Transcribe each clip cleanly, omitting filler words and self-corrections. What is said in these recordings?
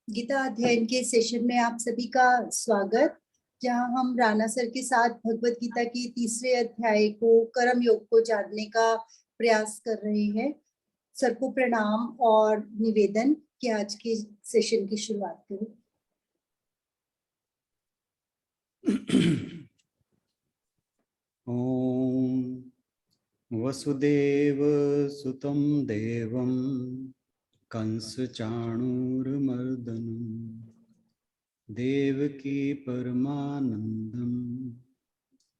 गीता अध्ययन के सेशन में आप सभी का स्वागत, जहां हम राणा सर के साथ भगवत गीता की तीसरे अध्याय को कर्म योग को जानने का प्रयास कर रहे हैं। सर को प्रणाम और निवेदन कि आज के सेशन की शुरुआत करें। ओम वसुदेव सुतं देवं कंस चाणूरमर्दनम् देवकी परमानंदं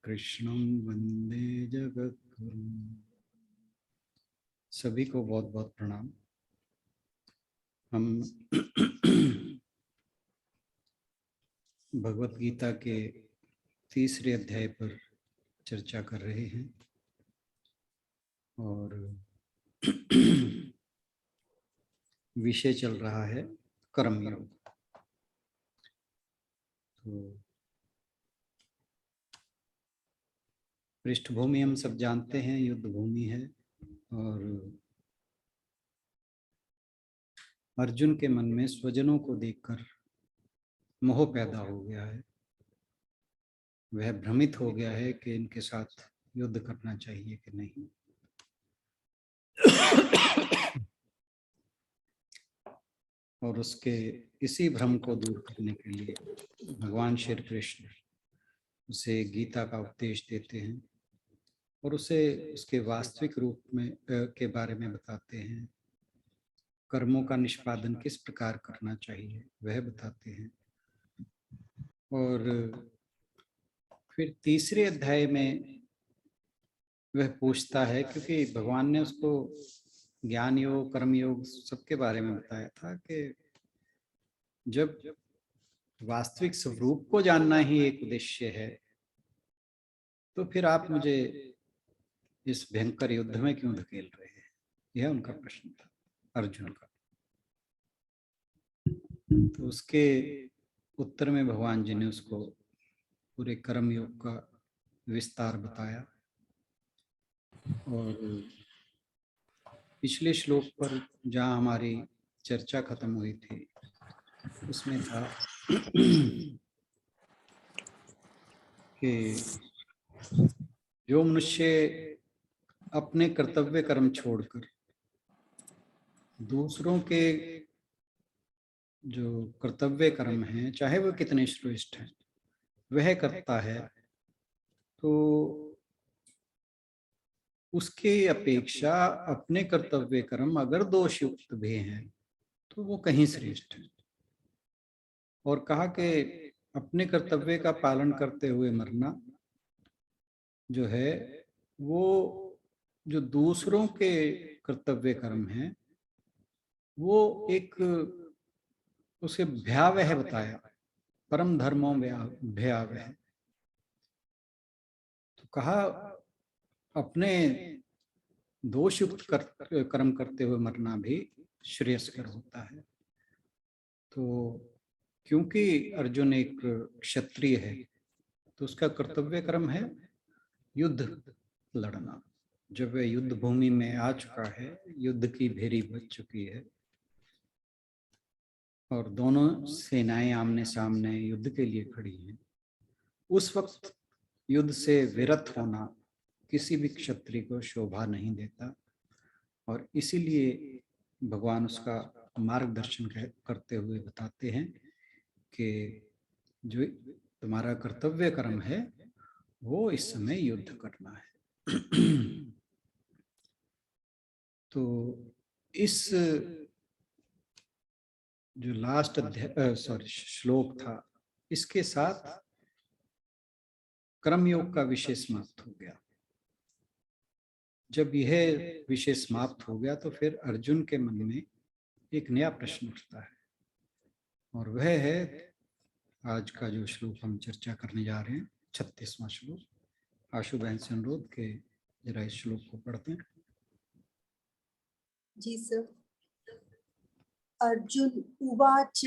कृष्णं वंदे जगद्गुरुम्। सभी को बहुत बहुत प्रणाम। हम भगवत गीता के तीसरे अध्याय पर चर्चा कर रहे हैं और विषय चल रहा है कर्मयोग। तो पृष्ठभूमि हम सब जानते हैं, युद्ध भूमि है और अर्जुन के मन में स्वजनों को देखकर मोह पैदा हो गया है। वह भ्रमित हो गया है कि इनके साथ युद्ध करना चाहिए कि नहीं। और उसके इसी भ्रम को दूर करने के लिए भगवान श्री कृष्ण उसे गीता का उपदेश देते हैं और उसे उसके वास्तविक रूप में के बारे में बताते हैं। कर्मों का निष्पादन किस प्रकार करना चाहिए वह बताते हैं। और फिर तीसरे अध्याय में वह पूछता है, क्योंकि भगवान ने उसको ज्ञान योग कर्म योग सबके बारे में बताया था कि जब वास्तविक स्वरूप को जानना ही एक उद्देश्य है तो फिर आप मुझे इस भयंकर युद्ध में क्यों धकेल रहे हैं। यह उनका प्रश्न था, अर्जुन का। तो उसके उत्तर में भगवान जी ने उसको पूरे कर्म योग का विस्तार बताया। और पिछले श्लोक पर जहाँ हमारी चर्चा खत्म हुई थी उसमें था कि जो मनुष्य अपने कर्तव्य कर्म छोड़कर दूसरों के जो कर्तव्य कर्म हैं, चाहे वो कितने श्रेष्ठ हैं, वह करता है तो उसके अपेक्षा अपने कर्तव्य कर्म अगर दोषयुक्त भी हैं तो वो कहीं श्रेष्ठ है। और कहा कि अपने कर्तव्य का पालन करते हुए मरना जो है वो जो दूसरों के कर्तव्य कर्म हैं वो एक उसे भयावह बताया, परम धर्मों भयावह। तो कहा अपने दोषयुक्त कर्म करते हुए मरना भी श्रेयस्कर होता है। तो क्योंकि अर्जुन एक क्षत्रिय है तो उसका कर्तव्य कर्म है युद्ध लड़ना। जब वह युद्ध भूमि में आ चुका है, युद्ध की भेरी बज चुकी है और दोनों सेनाएं आमने सामने युद्ध के लिए खड़ी हैं, उस वक्त युद्ध से विरत होना किसी भी क्षत्रिय को शोभा नहीं देता। और इसीलिए भगवान उसका मार्गदर्शन करते हुए बताते हैं कि जो तुम्हारा कर्तव्य कर्म है वो इस समय युद्ध करना है। तो इस जो लास्ट श्लोक था, इसके साथ कर्मयोग का विषय समाप्त हो गया। जब यह विषय समाप्त हो गया तो फिर अर्जुन के मन में एक नया प्रश्न उठता है और वह है आज का जो श्लोक हम चर्चा करने जा रहे हैं, 36वां श्लोक। आशु बहन से अनुरोध के जरा इस श्लोक को पढ़ते हैं। जी सर। अर्जुन उवाच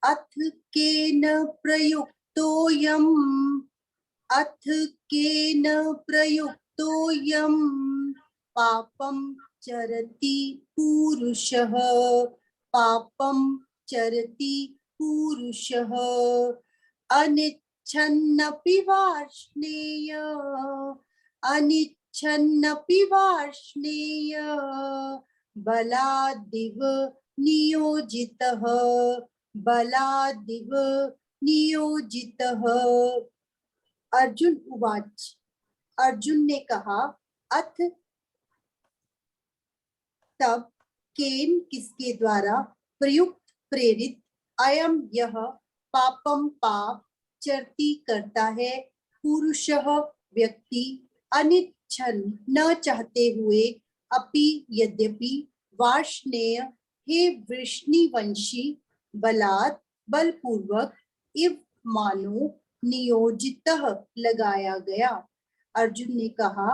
अथ केन प्रयुक्तोऽयम् अथ केन प्रयुक्तोऽयम् पापं चरति पूरुषः पापं चरति पुरुषः अनिच्छन्नपि वार्ष्णेय अनिच्छन्नपि वार्ष्णेय बलादिव नियोजितः बलादिव नियोजितः। अर्जुन उवाच, अर्जुन ने कहा, अथ तब केन किसके द्वारा प्रयुक्त प्रेरित अयम यह पापम पाप चरति करता है पुरुषः व्यक्ति अनिच्छन न चाहते हुए अपि यद्यपि वार्ष्णेय हे वृष्णिवंशी बलात् बलपूर्वक इव मानो नियोजितः लगाया गया। अर्जुन ने कहा,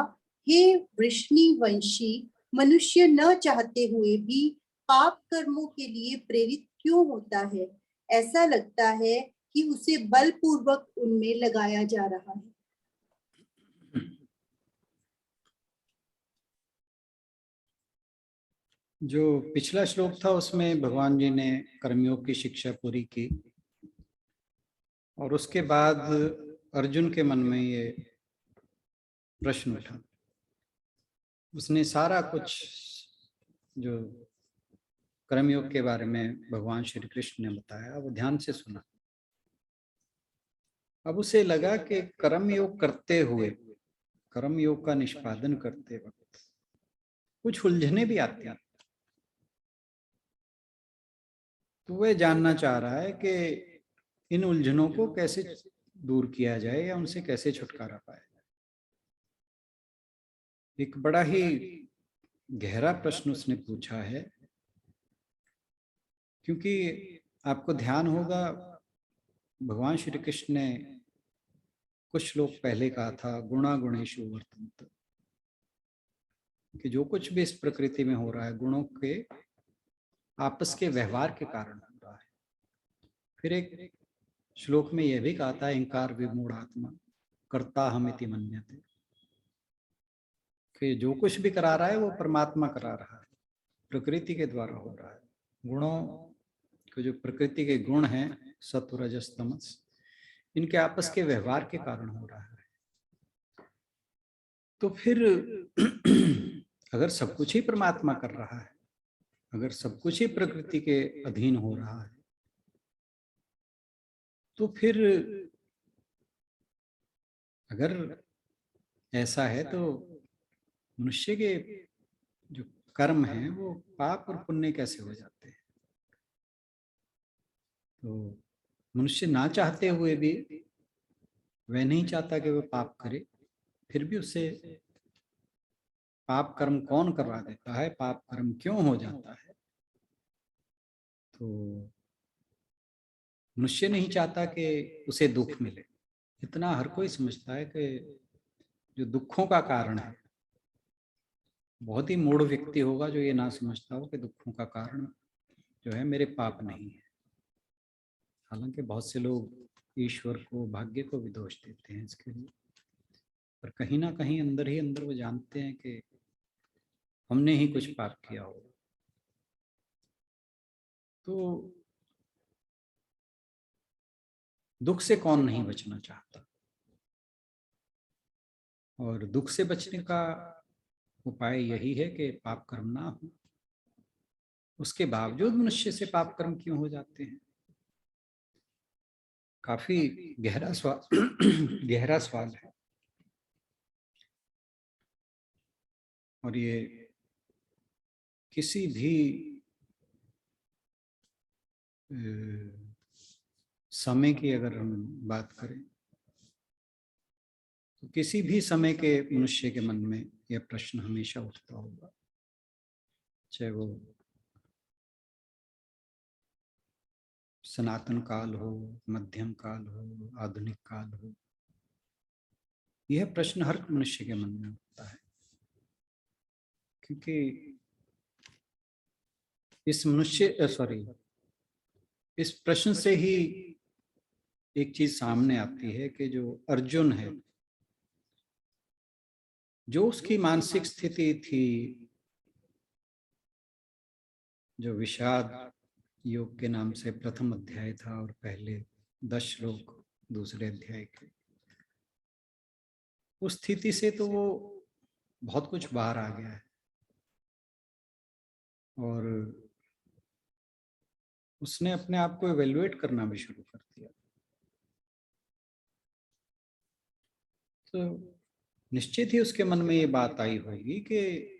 हे वृष्णिवंशी मनुष्य न चाहते हुए भी पाप कर्मों के लिए प्रेरित क्यों होता है? ऐसा लगता है कि उसे बलपूर्वक उनमें लगाया जा रहा है। जो पिछला श्लोक था उसमें भगवान जी ने कर्मयोग की शिक्षा पूरी की और उसके बाद अर्जुन के मन में ये प्रश्न उठा। उसने सारा कुछ जो कर्मयोग के बारे में भगवान श्री कृष्ण ने बताया वो ध्यान से सुना। अब उसे लगा कि कर्मयोग करते हुए, कर्मयोग का निष्पादन करते वक्त कुछ उलझने भी आती हैं। तो वह जानना चाह रहा है कि इन उलझनों को कैसे दूर किया जाए या उनसे कैसे छुटकारा पाया जाए। एक बड़ा ही गहरा प्रश्न उसने पूछा है, क्योंकि आपको ध्यान होगा भगवान श्री कृष्ण ने कुछ श्लोक पहले कहा था, गुणा गुणेषु वर्तन्ते, कि जो कुछ भी इस प्रकृति में हो रहा है गुणों के आपस के व्यवहार के कारण हो रहा है। फिर एक श्लोक में यह भी कहा था, अहंकार विमूढ़ आत्मा कर्ता हमिति मन्यते, कि जो कुछ भी करा रहा है वो परमात्मा करा रहा है, प्रकृति के द्वारा हो रहा है। गुणों के जो प्रकृति के गुण हैं सत्व रजस तमस, इनके आपस के व्यवहार के कारण हो रहा है। तो फिर अगर सब कुछ ही परमात्मा कर रहा है, अगर सब कुछ ही प्रकृति के अधीन हो रहा है, तो फिर अगर ऐसा है तो मनुष्य के जो कर्म हैं वो पाप और पुण्य कैसे हो जाते हैं? तो मनुष्य ना चाहते हुए भी, वह नहीं चाहता कि वह पाप करे, फिर भी उससे पाप कर्म कौन करवा देता है, पाप कर्म क्यों हो जाता है? तो मनुष्य नहीं चाहता कि उसे दुख मिले। इतना हर कोई समझता है कि जो दुखों का कारण है, बहुत ही मूढ़ व्यक्ति होगा जो ये ना समझता हो कि दुखों का कारण जो है मेरे पाप नहीं है। हालांकि बहुत से लोग ईश्वर को, भाग्य को भी दोष देते हैं इसके लिए, पर कहीं ना कहीं अंदर ही अंदर वो जानते हैं कि हमने ही कुछ पाप किया होगा। तो दुख से कौन नहीं बचना चाहता, और दुख से बचने का उपाय यही है कि पाप कर्म ना हो। उसके बावजूद मनुष्य से पाप कर्म क्यों हो जाते हैं? काफी गहरा सवाल गहरा सवाल है। और ये किसी भी समय की अगर हम बात करें तो किसी भी समय के मनुष्य के मन में यह प्रश्न हमेशा उठता होगा, चाहे वो सनातन काल हो, मध्यम काल हो, आधुनिक काल हो। यह प्रश्न हर मनुष्य के मन में उठता है, क्योंकि इस प्रश्न से ही एक चीज सामने आती है कि जो अर्जुन है, जो उसकी मानसिक स्थिति थी, जो विषाद योग के नाम से प्रथम अध्याय था और पहले 10 श्लोक दूसरे अध्याय के। उस स्थिति से तो वो बहुत कुछ बाहर आ गया है और उसने अपने आप को इवेल्युएट करना भी शुरू कर दिया। तो निश्चित ही उसके मन में ये बात आई होगी कि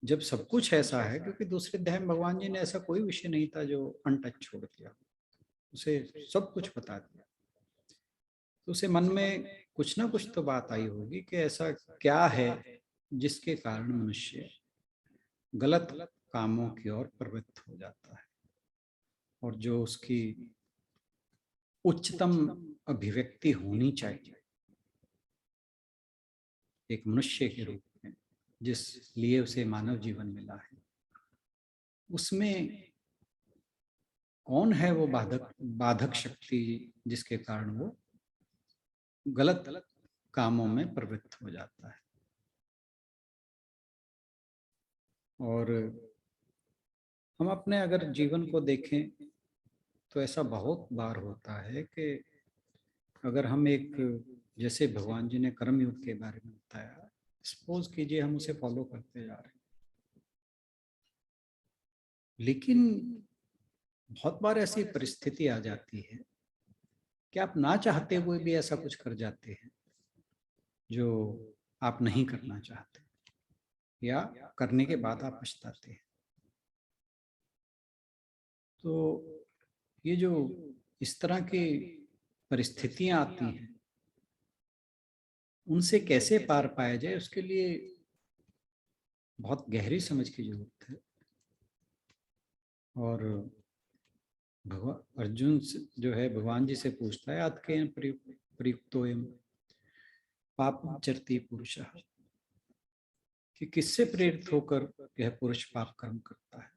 जब सब कुछ ऐसा है, क्योंकि दूसरे अध्याय में भगवान जी ने ऐसा कोई विषय नहीं था जो अनटच छोड़ दिया, उसे सब कुछ बता दिया। तो उसे मन में कुछ ना कुछ तो बात आई होगी कि ऐसा क्या है जिसके कारण मनुष्य गलत कामों की ओर प्रवृत्त हो जाता है और जो उसकी उच्चतम अभिव्यक्ति होनी चाहिए एक मनुष्य के रूप में, जिस लिए उसे मानव जीवन मिला है, उसमें कौन है वो बाधक शक्ति जिसके कारण वो गलत कामों में प्रवृत्त हो जाता है। और हम अपने अगर जीवन को देखें तो ऐसा बहुत बार होता है कि अगर हम एक, जैसे भगवान जी ने कर्म योग के बारे में बताया, सपोज कीजिए हम उसे फॉलो करते जा रहे हैं, लेकिन बहुत बार ऐसी परिस्थिति आ जाती है कि आप ना चाहते हुए भी ऐसा कुछ कर जाते हैं जो आप नहीं करना चाहते या करने के बाद आप पछताते हैं। तो ये जो इस तरह की परिस्थितियां आती हैं, उनसे कैसे पार पाया जाए, उसके लिए बहुत गहरी समझ की जरूरत है। और भगवान अर्जुन जो है भगवान जी से पूछता है, आत्के प्रयुक्तोयम पाप चरती पुरुष, कि किससे प्रेरित होकर यह पुरुष पाप कर्म करता है,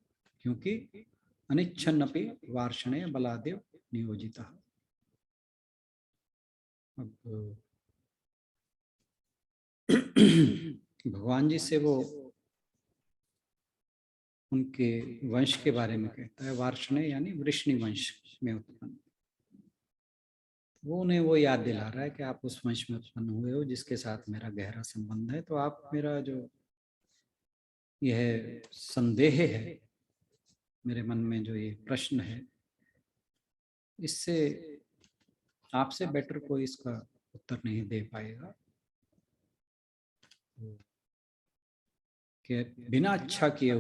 क्योंकि अनिच्छन्नपि वार्षणे बलादेव नियोजिता। अब भगवान जी से वो उनके वंश के बारे में कहता है, वार्षणे यानी वृष्णि वंश में उत्पन्न। वो उन्हें वो याद दिला रहा है कि आप उस वंश में उत्पन्न हुए हो जिसके साथ मेरा गहरा संबंध है। तो आप मेरा जो यह संदेह है, मेरे मन में जो ये प्रश्न है, इससे आपसे बेटर कोई इसका उत्तर नहीं दे पाएगा कि बिना इच्छा किए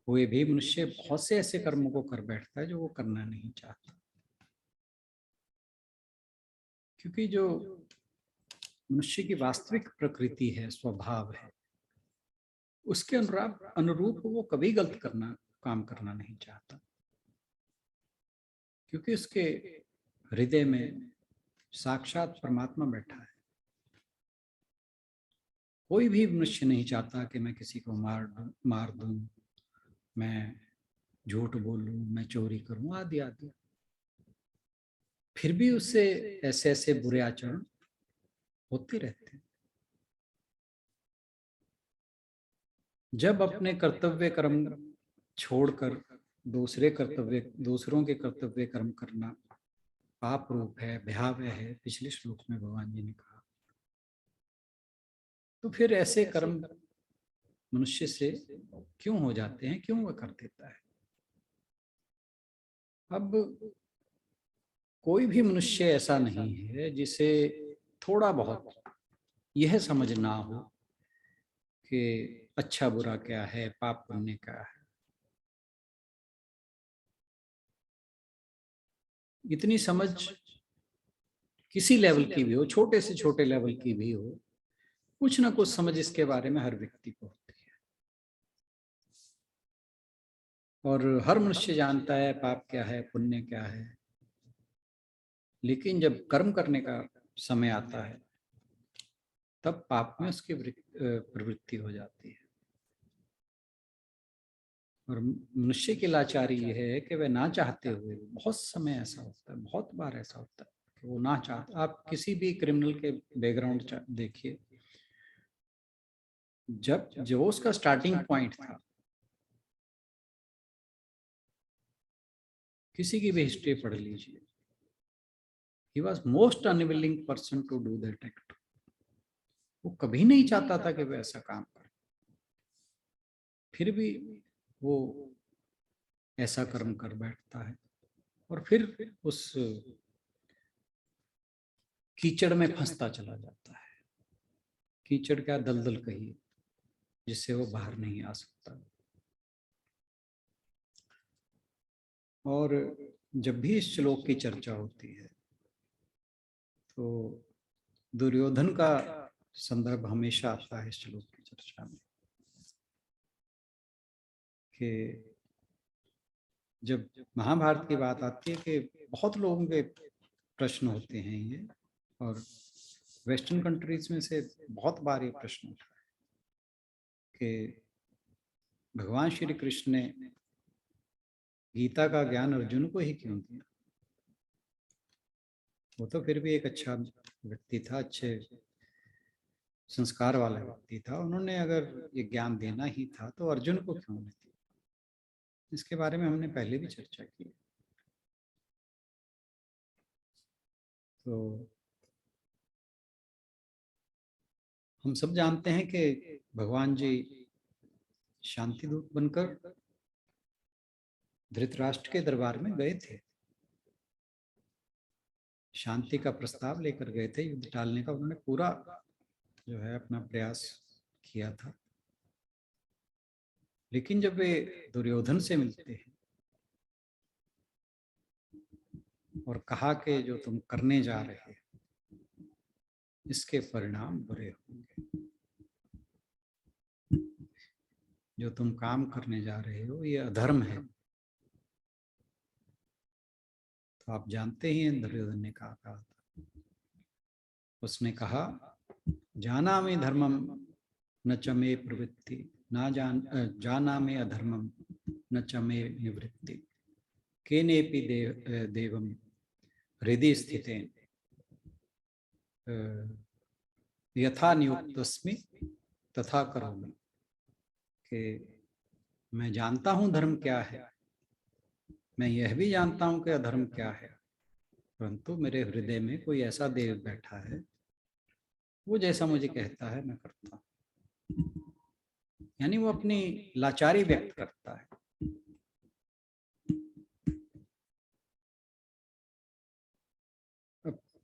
हुए भी मनुष्य बहुत से ऐसे कर्मों को कर बैठता है जो वो करना नहीं चाहता। क्योंकि जो मनुष्य की वास्तविक प्रकृति है, स्वभाव है, उसके अनुरूप वो कभी गलत काम करना नहीं चाहता, क्योंकि उसके हृदय में साक्षात परमात्मा बैठा है। कोई भी मनुष्य नहीं चाहता कि मैं किसी को मार दूं, मैं झूठ बोलूं, मैं चोरी करूं, आदि आदि। फिर भी उससे ऐसे ऐसे बुरे आचरण होते रहते हैं। जब अपने कर्तव्य कर्म छोड़कर दूसरों के कर्तव्य कर्म करना पाप रूप है, भयावह है, पिछले श्लोक में भगवान जी ने कहा, तो फिर ऐसे कर्म मनुष्य से क्यों हो जाते हैं, क्यों वह कर देता है। अब कोई भी मनुष्य ऐसा नहीं है जिसे थोड़ा बहुत यह समझ ना हो कि अच्छा बुरा क्या है, पाप पुण्य क्या है। इतनी समझ किसी लेवल की भी हो, छोटे से छोटे लेवल की भी हो, कुछ ना कुछ समझ इसके बारे में हर व्यक्ति को होती है। और हर मनुष्य जानता है पाप क्या है, पुण्य क्या है, लेकिन जब कर्म करने का समय आता है तब पाप में उसकी प्रवृत्ति हो जाती है। और मनुष्य की लाचारी यह है कि वह ना चाहते हुए, बहुत समय ऐसा होता है, बहुत बार ऐसा होता है कि वो ना चाहते। आप किसी भी क्रिमिनल के बैकग्राउंड देखिए, जब जो उसका स्टार्टिंग पॉइंट था किसी की भी हिस्ट्री पढ़ लीजिए, he was most unwilling person to do that act. वो कभी नहीं चाहता था कि वो ऐसा काम करे, फिर भी वो ऐसा कर्म कर बैठता है और फिर उस कीचड़ में फंसता चला जाता है। कीचड़ क्या, दलदल कहिए, जिससे वो बाहर नहीं आ सकता। और जब भी इस श्लोक की चर्चा होती है तो दुर्योधन का संदर्भ हमेशा आता है इस श्लोक की चर्चा में, कि जब महाभारत की बात आती है कि बहुत लोगों के प्रश्न होते हैं ये, और वेस्टर्न कंट्रीज में से बहुत बार ये प्रश्न उठा है कि भगवान श्री कृष्ण ने गीता का ज्ञान अर्जुन को ही क्यों दिया? वो तो फिर भी एक अच्छा व्यक्ति था, अच्छे संस्कार वाला व्यक्ति था, उन्होंने अगर ये ज्ञान देना ही था तो अर्जुन को क्यों नहीं दिया? इसके बारे में हमने पहले भी चर्चा की। तो हम सब जानते हैं कि भगवान जी शांति दूत बनकर धृतराष्ट्र के दरबार में गए थे, शांति का प्रस्ताव लेकर गए थे, युद्ध टालने का उन्होंने पूरा जो है अपना प्रयास किया था। लेकिन जब वे दुर्योधन से मिलते हैं और कहा कि जो तुम करने जा रहे हो इसके परिणाम बुरे होंगे, जो तुम काम करने जा रहे हो ये अधर्म है। तो आप जानते ही हैं दुर्योधन ने कहा था, उसने कहा जानामि धर्मम न च मे प्रवृत्ति ना जानामि अधर्मम न च मे निवृत्ति केनेपि देवम हृदय स्थितेन यथा नियुक्तस्मि तथा करोमि। कि मैं जानता हूं धर्म क्या है, मैं यह भी जानता हूं कि अधर्म क्या है, परंतु मेरे हृदय में कोई ऐसा देव बैठा है, वो जैसा मुझे कहता है मैं करता हूं। यानी वो अपनी लाचारी व्यक्त करता है।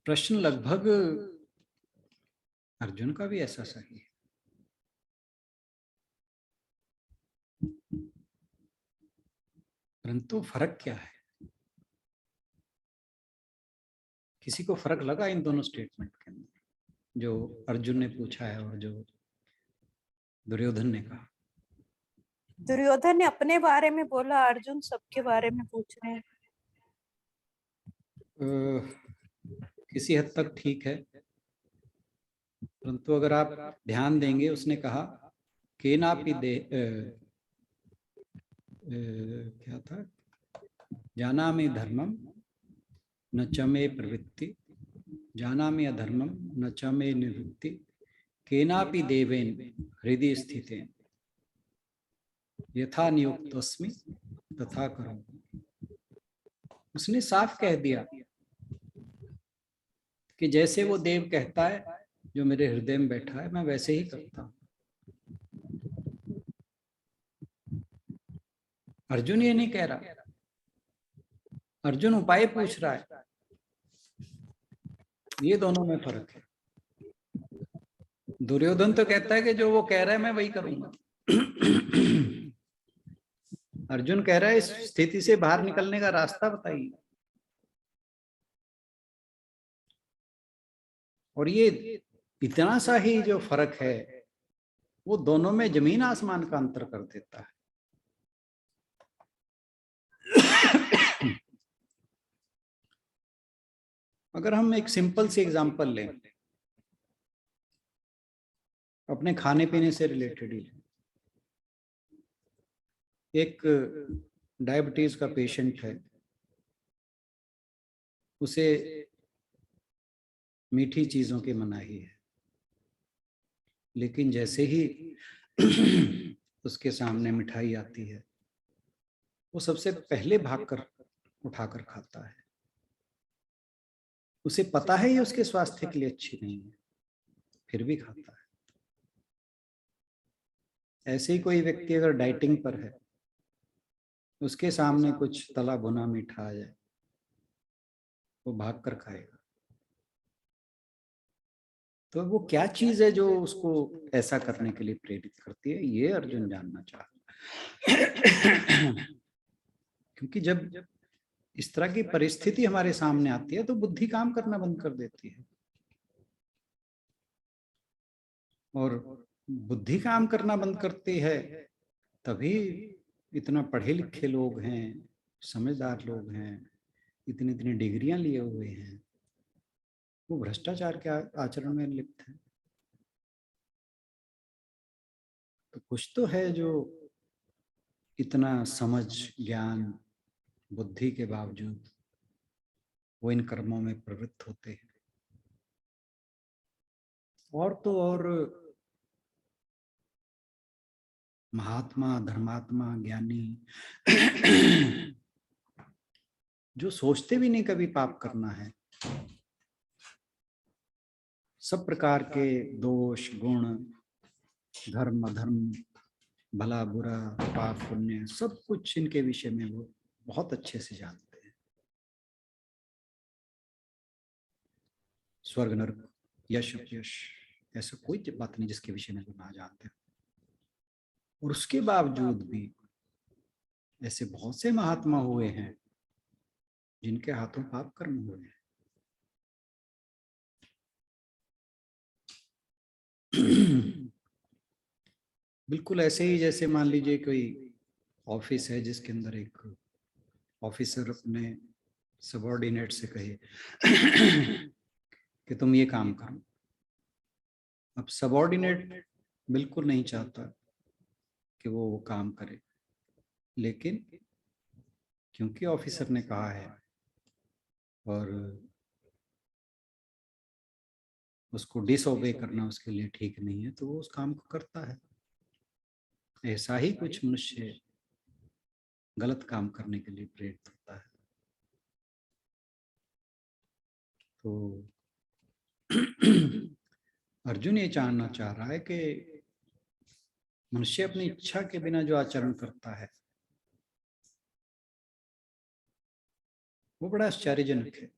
प्रश्न लगभग अर्जुन का भी ऐसा सही है। परंतु फर्क क्या है? किसी को फर्क लगा इन दोनों स्टेटमेंट के अंदर, जो अर्जुन ने पूछा है और जो दुर्योधन ने कहा? दुर्योधन ने अपने बारे में बोला, अर्जुन सबके बारे में पूछ रहे हैं। किसी हद तक ठीक है, परंतु अगर आप ध्यान देंगे उसने कहा केनापि दे क्या था, जानामि धर्मम न च मे प्रवृत्ति जानामि अधर्मम न च मे निवृत्ति केनापि देवेन हृदय स्थितेन यथा नियुक्तस्मि तथा करोमि। उसने साफ कह दिया कि जैसे वो देव कहता है जो मेरे हृदय में बैठा है मैं वैसे ही करता हूं। अर्जुन ये नहीं कह रहा, अर्जुन उपाय पूछ रहा है। ये दोनों में फर्क है। दुर्योधन तो कहता है कि जो वो कह रहा है मैं वही करूंगा। अर्जुन कह रहा है इस स्थिति से बाहर निकलने का रास्ता बताइए। और ये इतना सा ही जो फर्क है वो दोनों में जमीन आसमान का अंतर कर देता है। अगर हम एक सिंपल सी एग्जांपल लें, अपने खाने पीने से रिलेटेड ही, एक डायबिटीज का पेशेंट है, उसे मीठी चीजों की मनाही है, लेकिन जैसे ही उसके सामने मिठाई आती है वो सबसे पहले भागकर उठाकर खाता है। उसे पता है ये उसके स्वास्थ्य के लिए अच्छी नहीं है, फिर भी खाता है। ऐसे ही कोई व्यक्ति अगर डाइटिंग पर है, उसके सामने कुछ तला भुना मीठा आ जाए, वो भाग कर खाएगा। तो वो क्या चीज है जो उसको ऐसा करने के लिए प्रेरित करती है, ये अर्जुन जानना चाहता है। क्योंकि जब इस तरह की परिस्थिति हमारे सामने आती है तो बुद्धि काम करना बंद कर देती है, और बुद्धि काम करना बंद करती है तभी इतना पढ़े लिखे लोग हैं, समझदार लोग हैं, इतनी इतनी डिग्रियां लिए हुए हैं, वो भ्रष्टाचार के आचरण में लिप्त हैं। तो कुछ तो है जो इतना समझ, ज्ञान, बुद्धि के बावजूद वो इन कर्मों में प्रवृत्त होते हैं। और तो और महात्मा, धर्मात्मा, ज्ञानी जो सोचते भी नहीं कभी पाप करना है, सब प्रकार के दोष, गुण, धर्म, अधर्म, भला बुरा, पाप पुण्य, सब कुछ इनके विषय में वो बहुत अच्छे से जानते हैं। स्वर्ग नरक, यश अपयश, ऐसा कोई बात नहीं जिसके विषय में वो ना जानते। और उसके बावजूद भी ऐसे बहुत से महात्मा हुए हैं जिनके हाथों पाप कर्म हुए हैं। बिल्कुल ऐसे ही जैसे मान लीजिए कोई ऑफिस है जिसके अंदर एक ऑफिसर अपने सबऑर्डिनेट से कहे कि तुम ये काम करो। अब सबऑर्डिनेट बिल्कुल नहीं चाहता कि वो काम करे, लेकिन क्योंकि ऑफिसर ने कहा है और उसको डिसओबे करना उसके लिए ठीक नहीं है, तो वो उस काम को करता है। ऐसा ही कुछ मनुष्य गलत काम करने के लिए प्रेरित होता है। तो अर्जुन ये जानना चाह रहा है कि मनुष्य अपनी इच्छा के बिना जो आचरण करता है वो बड़ा आश्चर्यजनक है।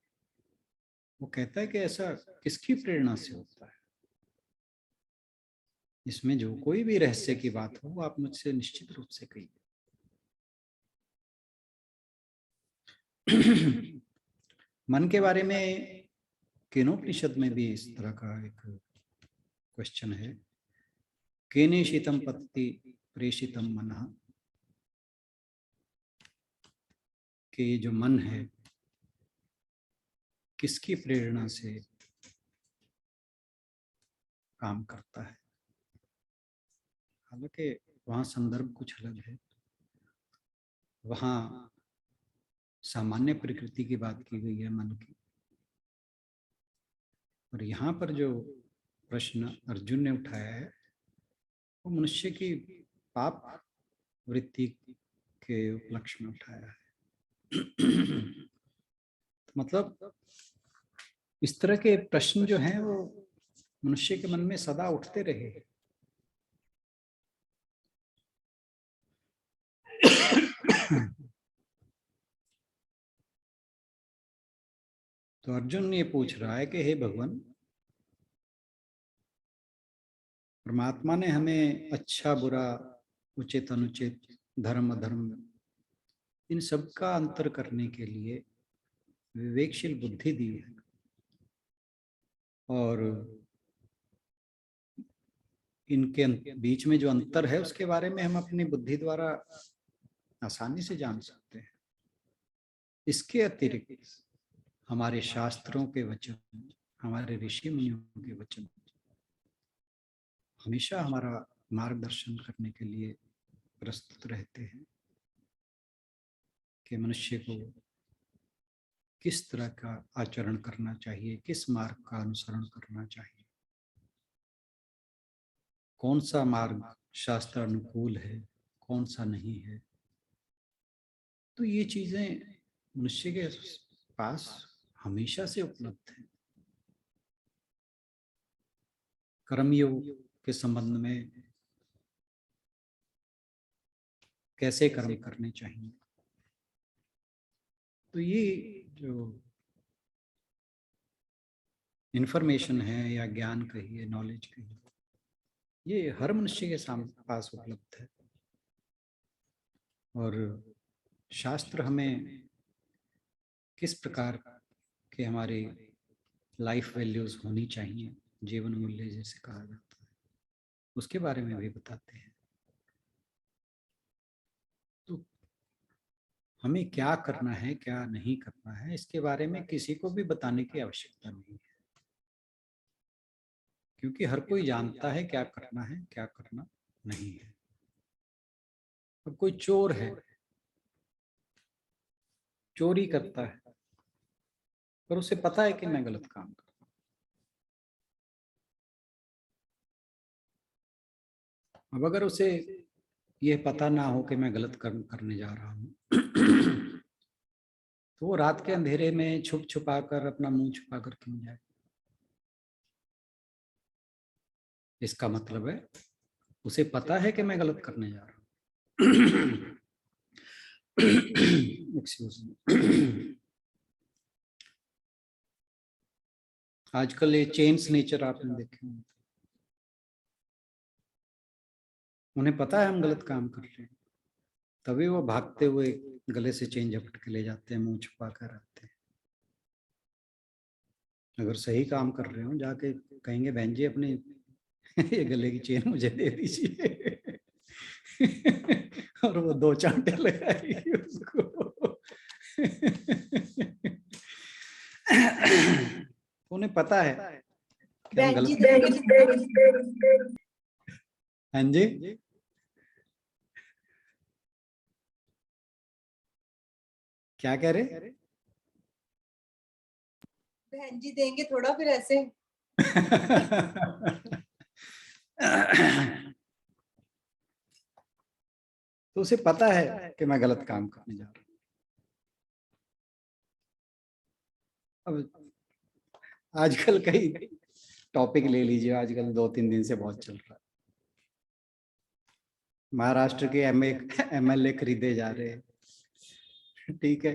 वो कहता है कि ऐसा किसकी प्रेरणा से होता है। इसमें जो कोई भी रहस्य की बात हो वो आप मुझसे निश्चित रूप से कहिए। मन के बारे में केनोपनिषद में भी इस तरह का एक क्वेश्चन है। केनेशितम पत्ति प्रेषितम मनः, कि ये जो मन है किसकी प्रेरणा से काम करता है। हालांकि वहाँ संदर्भ कुछ अलग है, वहाँ सामान्य प्रकृति की बात की गई है मन की, और यहाँ पर जो प्रश्न अर्जुन ने उठाया है वो मनुष्य की पाप वृत्ति के उपलक्ष्य में उठाया है। मतलब इस तरह के प्रश्न जो हैं वो मनुष्य के मन में सदा उठते रहे। तो अर्जुन ये पूछ रहा है कि हे भगवान, परमात्मा ने हमें अच्छा बुरा, उचित अनुचित, धर्म अधर्म, इन सब का अंतर करने के लिए विवेकशील बुद्धि दी है, और इनके बीच में जो अंतर है उसके बारे में हम अपनी बुद्धि द्वारा आसानी से जान सकते हैं। इसके अतिरिक्त हमारे शास्त्रों के वचन, हमारे ऋषि मुनियों के वचन हमेशा हमारा मार्गदर्शन करने के लिए प्रस्तुत रहते हैं कि मनुष्य को किस तरह का आचरण करना चाहिए, किस मार्ग का अनुसरण करना चाहिए, कौन सा मार्ग शास्त्र अनुकूल है, कौन सा नहीं है। तो ये चीजें मनुष्य के पास हमेशा से उपलब्ध है। कर्मयोग के संबंध में कैसे कर्म करने चाहिए, तो ये जो इंफॉर्मेशन है या ज्ञान कहिए, नॉलेज कहिए, ये हर मनुष्य के पास उपलब्ध है। और शास्त्र हमें किस प्रकार के हमारी लाइफ वैल्यूज होनी चाहिए, जीवन मूल्य जैसे कहा जाता है, उसके बारे में भी बताते हैं। तो हमें क्या करना है, क्या नहीं करना है, इसके बारे में किसी को भी बताने की आवश्यकता नहीं है, क्योंकि हर कोई जानता है क्या करना है, क्या करना नहीं है। अब कोई चोर है, चोरी करता है, पर उसे पता है कि मैं गलत काम कर रहा हूं। अब अगर उसे यह पता ना हो कि मैं गलत कर्म करने जा रहा हूं, तो वो रात के अंधेरे में छुप छुपा कर अपना मुंह छुपा कर क्यों जाए? इसका मतलब है उसे पता है कि मैं गलत करने जा रहा हूं। Excuse me. आजकल ये चेन स्नेचर आपने देखे होंगे, उन्हें पता है हम गलत काम कर रहे हैं, तभी वो भागते हुए गले से चेन झपट के ले जाते हैं, मुंह छुपा कर रखते हैं। अगर सही काम कर रहे हो जाके कहेंगे बहन जी अपनी ये गले की चेन मुझे दे दीजिए। और वो 2 चांटे लगाएगी उसको। उन्हें पता है कि हम गलत। हाँ जी, क्या कह रहे? बहन जी देंगे थोड़ा फिर ऐसे। तो उसे पता है कि मैं गलत काम करने जा रहा हूं। अब आजकल कई टॉपिक ले लीजिए, आजकल 2-3 दिन से बहुत चल रहा है। महाराष्ट्र के एमएलए खरीदे जा रहे हैं, ठीक है,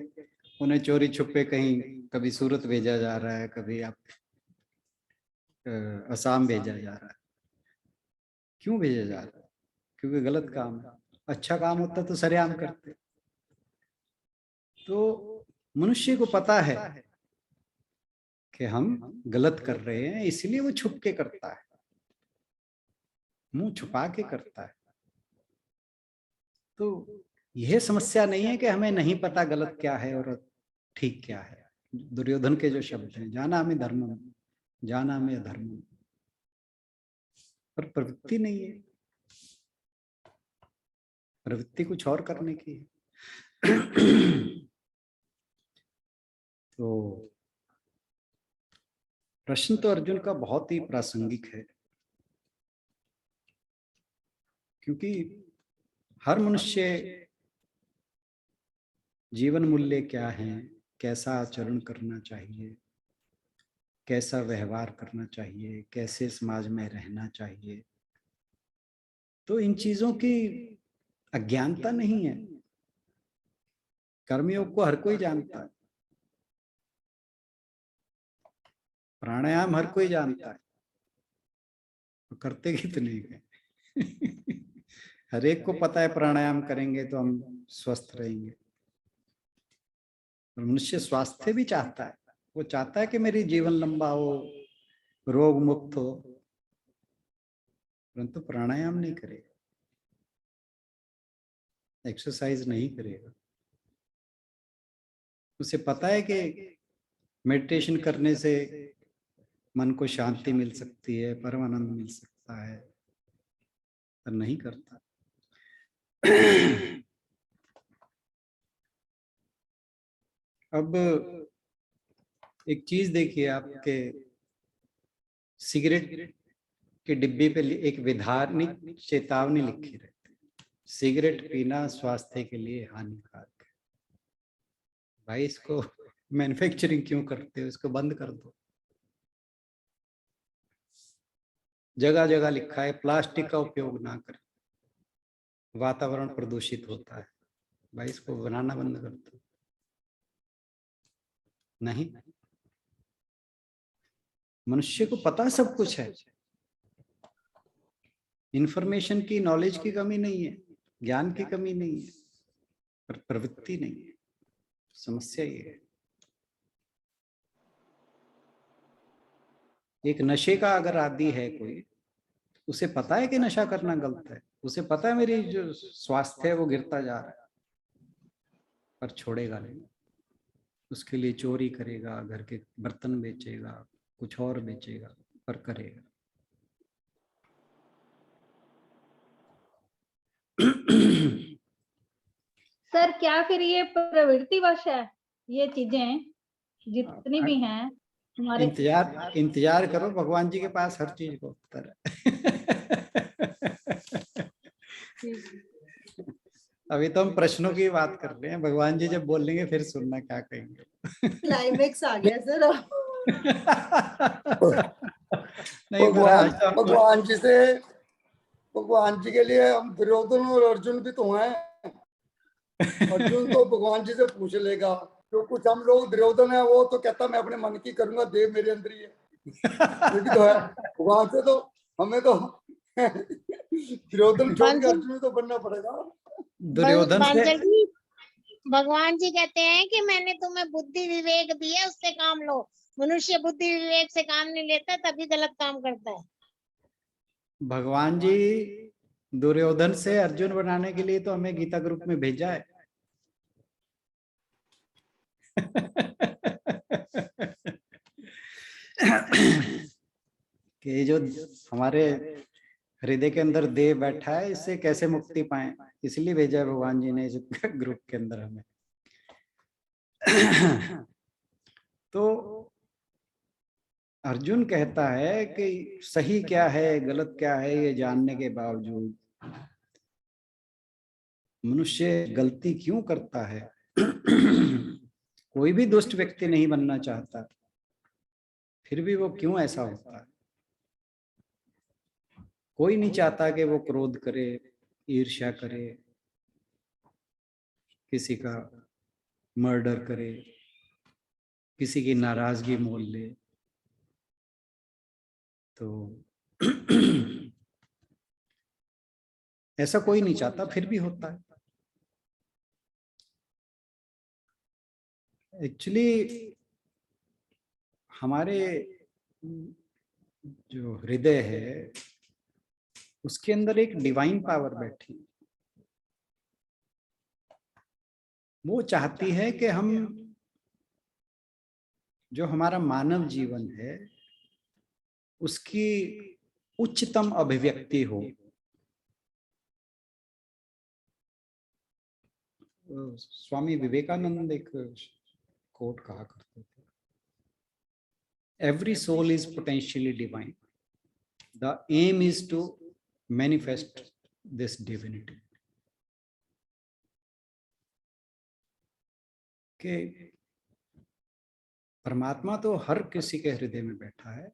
उन्हें चोरी छुपे कहीं कभी सूरत भेजा जा रहा है, कभी आप असम भेजा जा रहा है। क्यों भेजा जा रहा है? क्योंकि गलत काम है। अच्छा काम होता तो सरेआम करते। तो मनुष्य को पता है कि हम गलत कर रहे हैं, इसलिए वो छुप के करता है, मुंह छुपा के करता है। तो यह समस्या नहीं है कि हमें नहीं पता गलत क्या है और ठीक क्या है। दुर्योधन के जो शब्द हैं, जाना में धर्मम, जाना में अधर्मम, पर प्रवृत्ति नहीं है, प्रवृत्ति कुछ और करने की है। तो प्रश्न तो अर्जुन का बहुत ही प्रासंगिक है, क्योंकि हर मनुष्य जीवन मूल्य क्या है, कैसा आचरण करना चाहिए, कैसा व्यवहार करना चाहिए, कैसे समाज में रहना चाहिए, तो इन चीजों की अज्ञानता नहीं है। कर्मयोग को हर कोई जानता है, प्राणायाम हर कोई जानता है, तो करते कितने हैं? हर एक को पता है प्राणायाम करेंगे तो हम स्वस्थ रहेंगे। और मनुष्य स्वास्थ्य भी चाहता है, वो चाहता है कि मेरी जीवन लंबा हो, रोग मुक्त हो, परंतु प्राणायाम नहीं करेगा, एक्सरसाइज नहीं करेगा। उसे पता है कि मेडिटेशन करने से मन को शांति मिल सकती है, परम आनंद मिल सकता है, पर नहीं करता। अब एक चीज देखिए, आपके सिगरेट के डिब्बे पे एक विधानिक चेतावनी लिखी रहती है, सिगरेट पीना स्वास्थ्य के लिए हानिकारक है। भाई इसको मैन्युफैक्चरिंग क्यों करते हो, इसको बंद कर दो। जगह जगह लिखा है प्लास्टिक का उपयोग ना करें, वातावरण प्रदूषित होता है। भाई इसको बनाना बंद कर दो। नहीं, मनुष्य को पता सब कुछ है, इंफॉर्मेशन की, नॉलेज की कमी नहीं है, ज्ञान की कमी नहीं है, पर प्रवृत्ति नहीं है। समस्या ये है। एक नशे का अगर आदी है कोई, उसे पता है कि नशा करना गलत है, उसे पता है मेरी जो स्वास्थ्य है वो गिरता जा रहा है, पर छोड़ेगा नहीं। उसके लिए चोरी करेगा, घर के बर्तन बेचेगा, कुछ और बेचेगा, पर करेगा। सर क्या फिर ये प्रवृत्तिवश है, ये चीजें जितनी भी हैं हमारे? इंतजार करो, भगवान जी के पास हर चीज का उत्तर है। अभी तो हम प्रश्नों की बात कर रहे हैं, भगवान जी जब बोलेंगे फिर सुनना क्या कहेंगे। क्लाइमेक्स आ गया सर। नहीं, भगवान जी के लिए हम दुर्योधन और अर्जुन भी तो हैं। अर्जुन तो भगवान जी से पूछ लेगा, जो कुछ हम लोग दुर्योधन है वो तो कहता मैं अपने मन की करूंगा, देव मेरे अंदर ही है। ये भी तो है। भगवान से तो हमें तो दुर्योधन छोड़ के अर्जुन तो बनना पड़ेगा। दुर्योधन से भगवान जी कहते हैं कि मैंने तुम्हें बुद्धि विवेक दिया, उससे काम लो। मनुष्य बुद्धि विवेक से काम नहीं लेता, तभी गलत काम करता है। भगवान जी दुर्योधन से अर्जुन बनाने के लिए तो हमें गीता ग्रुप में भेजा है। कि जो हमारे हृदय के अंदर देव बैठा है, इससे कैसे मुक्ति पाए, इसलिए भेजा है भगवान जी ने इस ग्रुप के अंदर हमें। तो अर्जुन कहता है कि सही क्या है गलत क्या है ये जानने के बावजूद मनुष्य गलती क्यों करता है। कोई भी दुष्ट व्यक्ति नहीं बनना चाहता, फिर भी वो क्यों ऐसा होता है। कोई नहीं चाहता कि वो क्रोध करे, ईर्ष्या करे, किसी का मर्डर करे, किसी की नाराजगी मोल ले। तो ऐसा कोई नहीं चाहता, फिर भी होता है। एक्चुअली हमारे जो हृदय है उसके अंदर एक डिवाइन पावर बैठी, वो चाहती है कि हम जो हमारा मानव जीवन है उसकी उच्चतम अभिव्यक्ति हो। स्वामी विवेकानंद एक कोट कहा करते थे, every soul is potentially divine, the aim is to manifest this divinity. कि परमात्मा तो हर किसी के हृदय में बैठा है,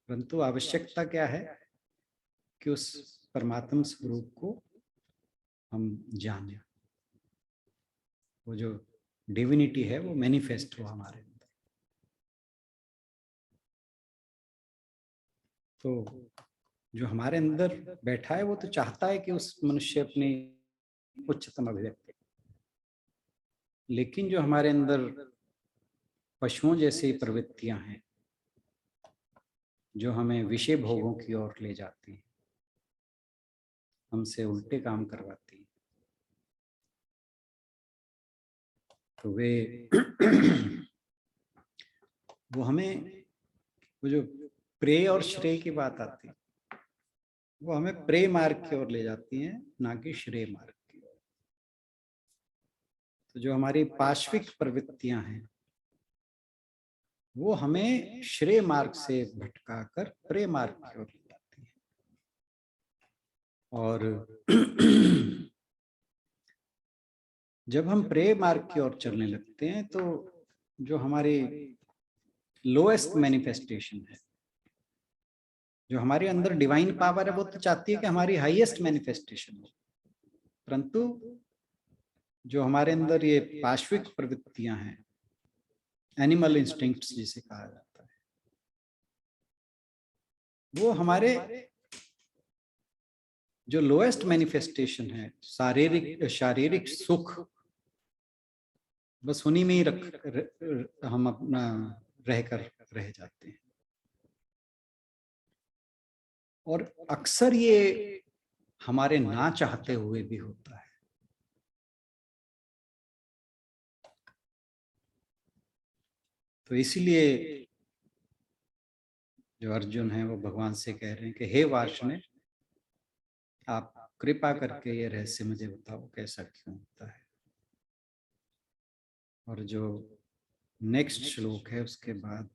परंतु आवश्यकता क्या है कि उस परमात्मा स्वरूप को हम जाने, वो जो डिविनिटी है वो मैनिफेस्ट हो हमारे अंदर। तो जो हमारे अंदर बैठा है वो तो चाहता है कि उस मनुष्य अपनी उच्चतम अभिव्यक्ति, लेकिन जो हमारे अंदर पशुओं जैसी प्रवृत्तियां हैं जो हमें विषय भोगों की ओर ले जाती हैं, हमसे उल्टे काम करवाती हैं, तो वे वो हमें, वो जो प्रेय और श्रेय की बात आती है, वो हमें प्रेय मार्ग की ओर ले जाती हैं, ना कि श्रेय मार्ग की ओर। तो जो हमारी पाश्विक प्रवृत्तियां हैं वो हमें श्रेय मार्ग से भटकाकर प्रेय मार्ग की ओर ले जाती हैं। और जब हम प्रे मार्ग की ओर चलने लगते हैं तो जो हमारी लोएस्ट मैनिफेस्टेशन है, जो हमारे अंदर डिवाइन पावर है, वो तो चाहती है कि हमारी हाईएस्ट मैनिफेस्टेशन हो, परंतु जो हमारे अंदर ये पाश्विक प्रवृत्तियां हैं, एनिमल इंस्टिंक्ट्स जिसे कहा जाता है, वो हमारे जो लोएस्ट मैनिफेस्टेशन है, शारीरिक सुख, बस उन्हीं में ही हम अपना रह जाते हैं। और अक्सर ये हमारे ना चाहते हुए भी होता है। तो इसीलिए जो अर्जुन है वो भगवान से कह रहे हैं कि हे वार्ष्णेय, आप कृपा करके ये रहस्य मुझे बताओ, कैसा क्यों होता है। और जो नेक्स्ट श्लोक है उसके बाद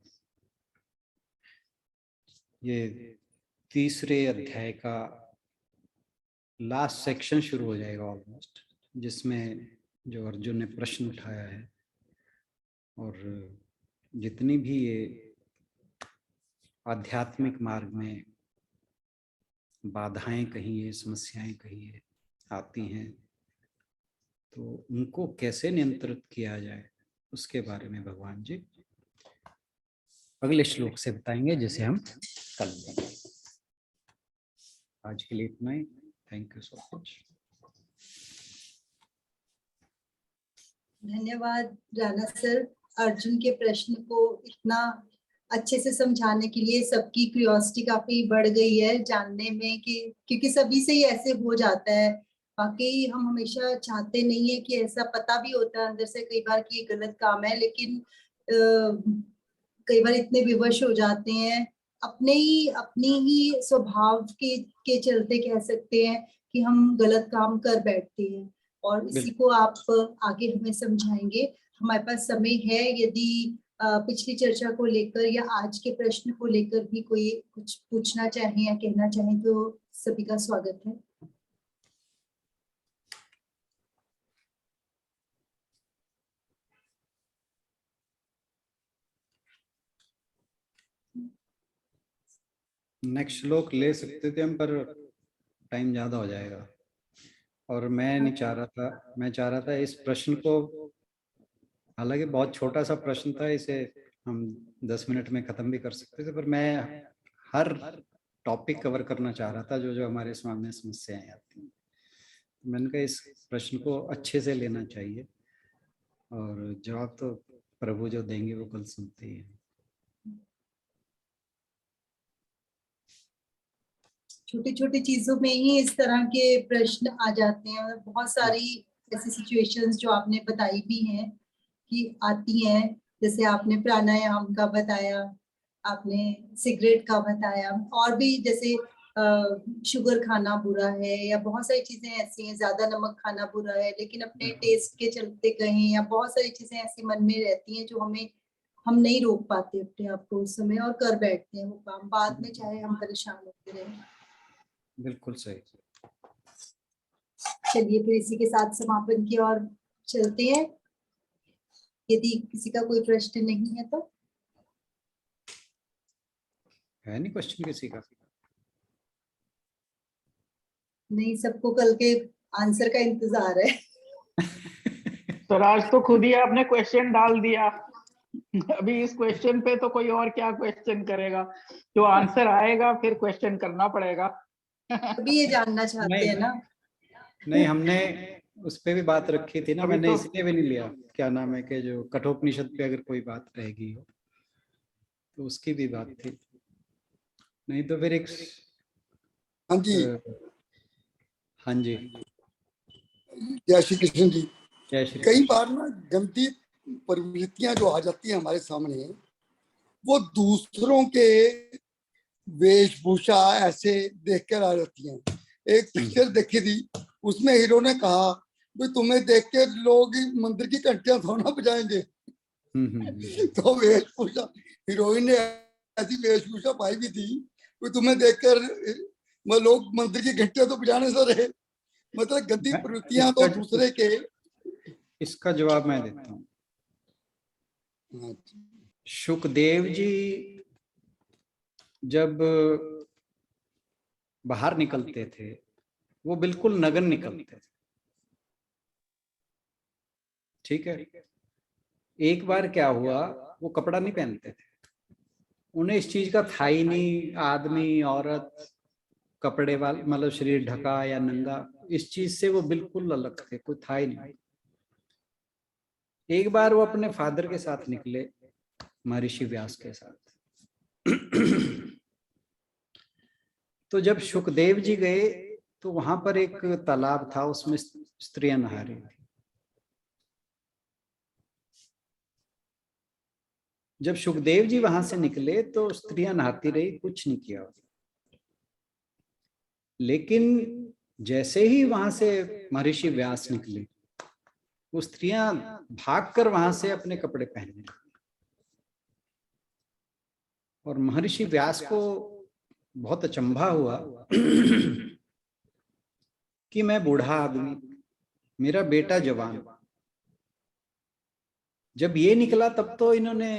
ये तीसरे अध्याय का लास्ट सेक्शन शुरू हो जाएगा ऑलमोस्ट, जिसमें जो अर्जुन ने प्रश्न उठाया है और जितनी भी ये आध्यात्मिक मार्ग में बाधाएं कहिए, समस्याएं कहिए आती हैं, तो उनको कैसे नियंत्रित किया जाए उसके बारे में भगवान जी अगले श्लोक से बताएंगे, जिसे हम कल लेंगे। आज के लिए इतना ही। Thank you so much. धन्यवाद राणा सर, अर्जुन के प्रश्न को इतना अच्छे से समझाने के लिए। सबकी क्यूरियोसिटी काफी बढ़ गई है जानने में कि क्योंकि सभी से ही ऐसे हो जाता है। बाकी हम हमेशा चाहते नहीं है कि ऐसा, पता भी होता है अंदर से कई बार कि ये गलत काम है, लेकिन कई बार इतने विवश हो जाते हैं अपने ही स्वभाव के चलते, कह सकते हैं कि हम गलत काम कर बैठते हैं। और इसी को आप आगे हमें समझाएंगे। हमारे पास समय है, यदि पिछली चर्चा को लेकर या आज के प्रश्न को लेकर भी कोई कुछ पूछना चाहे या कहना चाहे तो सभी का स्वागत है। नेक्स्ट श्लोक ले सकते थे हम, पर टाइम ज्यादा हो जाएगा और मैं नहीं चाह रहा था। मैं चाह रहा था इस प्रश्न को, हालांकि बहुत छोटा सा प्रश्न था, इसे हम 10 मिनट में खत्म भी कर सकते थे, पर मैं हर टॉपिक कवर करना चाह रहा था जो जो हमारे सामने समस्याएं आती हैं। मैंने कहा इस प्रश्न को अच्छे से लेना चाहिए और जवाब तो प्रभु जो देंगे वो कल सुनते ही हैं। छोटी छोटी चीजों में ही इस तरह के प्रश्न आ जाते हैं और बहुत सारी ऐसी सिचुएशंस जो आपने बताई भी हैं कि आती हैं। जैसे आपने प्राणायाम का बताया, आपने सिगरेट का बताया, और भी जैसे शुगर खाना बुरा है या बहुत सारी चीजें ऐसी हैं, ज्यादा नमक खाना बुरा है, लेकिन अपने टेस्ट के चलते कहें, या बहुत सारी चीजें ऐसी मन में रहती हैं जो हम नहीं रोक पाते अपने आप को उस समय और कर बैठते हैं वो काम, बाद में चाहे हम परेशान होते रहें। बिल्कुल सही। चलिए फिर इसी के साथ समापन की ओर चलते हैं। यदि किसी का कोई प्रश्न नहीं है तो। है नहीं क्वेश्चन किसी का? नहीं, सबको कल के आंसर का इंतजार है। सर आज तो खुद ही आपने क्वेश्चन डाल दिया। अभी इस क्वेश्चन पे तो कोई और क्या क्वेश्चन करेगा, जो आंसर आएगा फिर क्वेश्चन करना पड़ेगा। अभी ये जानना चाहते हैं ना। नहीं, हमने उस पे भी बात रखी थी ना, मैंने तो इसलिए भी नहीं लिया। क्या नाम है कि जो कठोपनिषद पे अगर कोई बात रहेगी हो तो उसकी भी बात थी, नहीं तो फिर एक। हाँ जी, हाँ जी, जय श्री कृष्ण जी। जय श्री कई कृष्ण। बार ना गंदी प्रवृत्तियां जो आ जाती हैं हमारे सामने, वो दूसरों के वेशभूषा ऐसे देखकर आ जाती हैं। एक पिक्चर देखी थी, उसमें हीरो ने कहा भाई तुम्हें देख के लोग मंदिर की घंटियां थोड़ा ना बजाएंगे। तो वेशभूषा, हीरोइन ने ऐसी वेशभूषा पाई भी थी कि तुम्हें देखकर लोग मंदिर की घंटियां तो बजाने से रहे। मतलब गंदी प्रवृत्तियां तो दूसरे के इसका जवाब मैं देता हूँ। अच्छा। शुकदेव जी जब बाहर निकलते थे वो बिल्कुल नग्न निकलते थे, ठीक है। एक बार क्या हुआ, वो कपड़ा नहीं पहनते थे, उन्हें इस चीज का था ही नहीं, आदमी औरत कपड़े वाले मतलब शरीर ढका या नंगा, इस चीज से वो बिल्कुल अलग थे, कोई था ही नहीं। एक बार वो अपने फादर के साथ निकले, महर्षि व्यास के साथ। तो जब शुकदेव जी गए तो वहां पर एक तालाब था, उसमें स्त्रियां नहा रही थी। जब शुकदेव जी वहां से निकले तो स्त्रियां नहाती रही, कुछ नहीं किया। लेकिन जैसे ही वहां से महर्षि व्यास निकले, वो स्त्रियां भागकर वहां से अपने कपड़े पहनने लगी। और महर्षि व्यास को बहुत अचंभा हुआ कि मैं बूढ़ा आदमी, मेरा बेटा जवान, जब ये निकला तब तो इन्होंने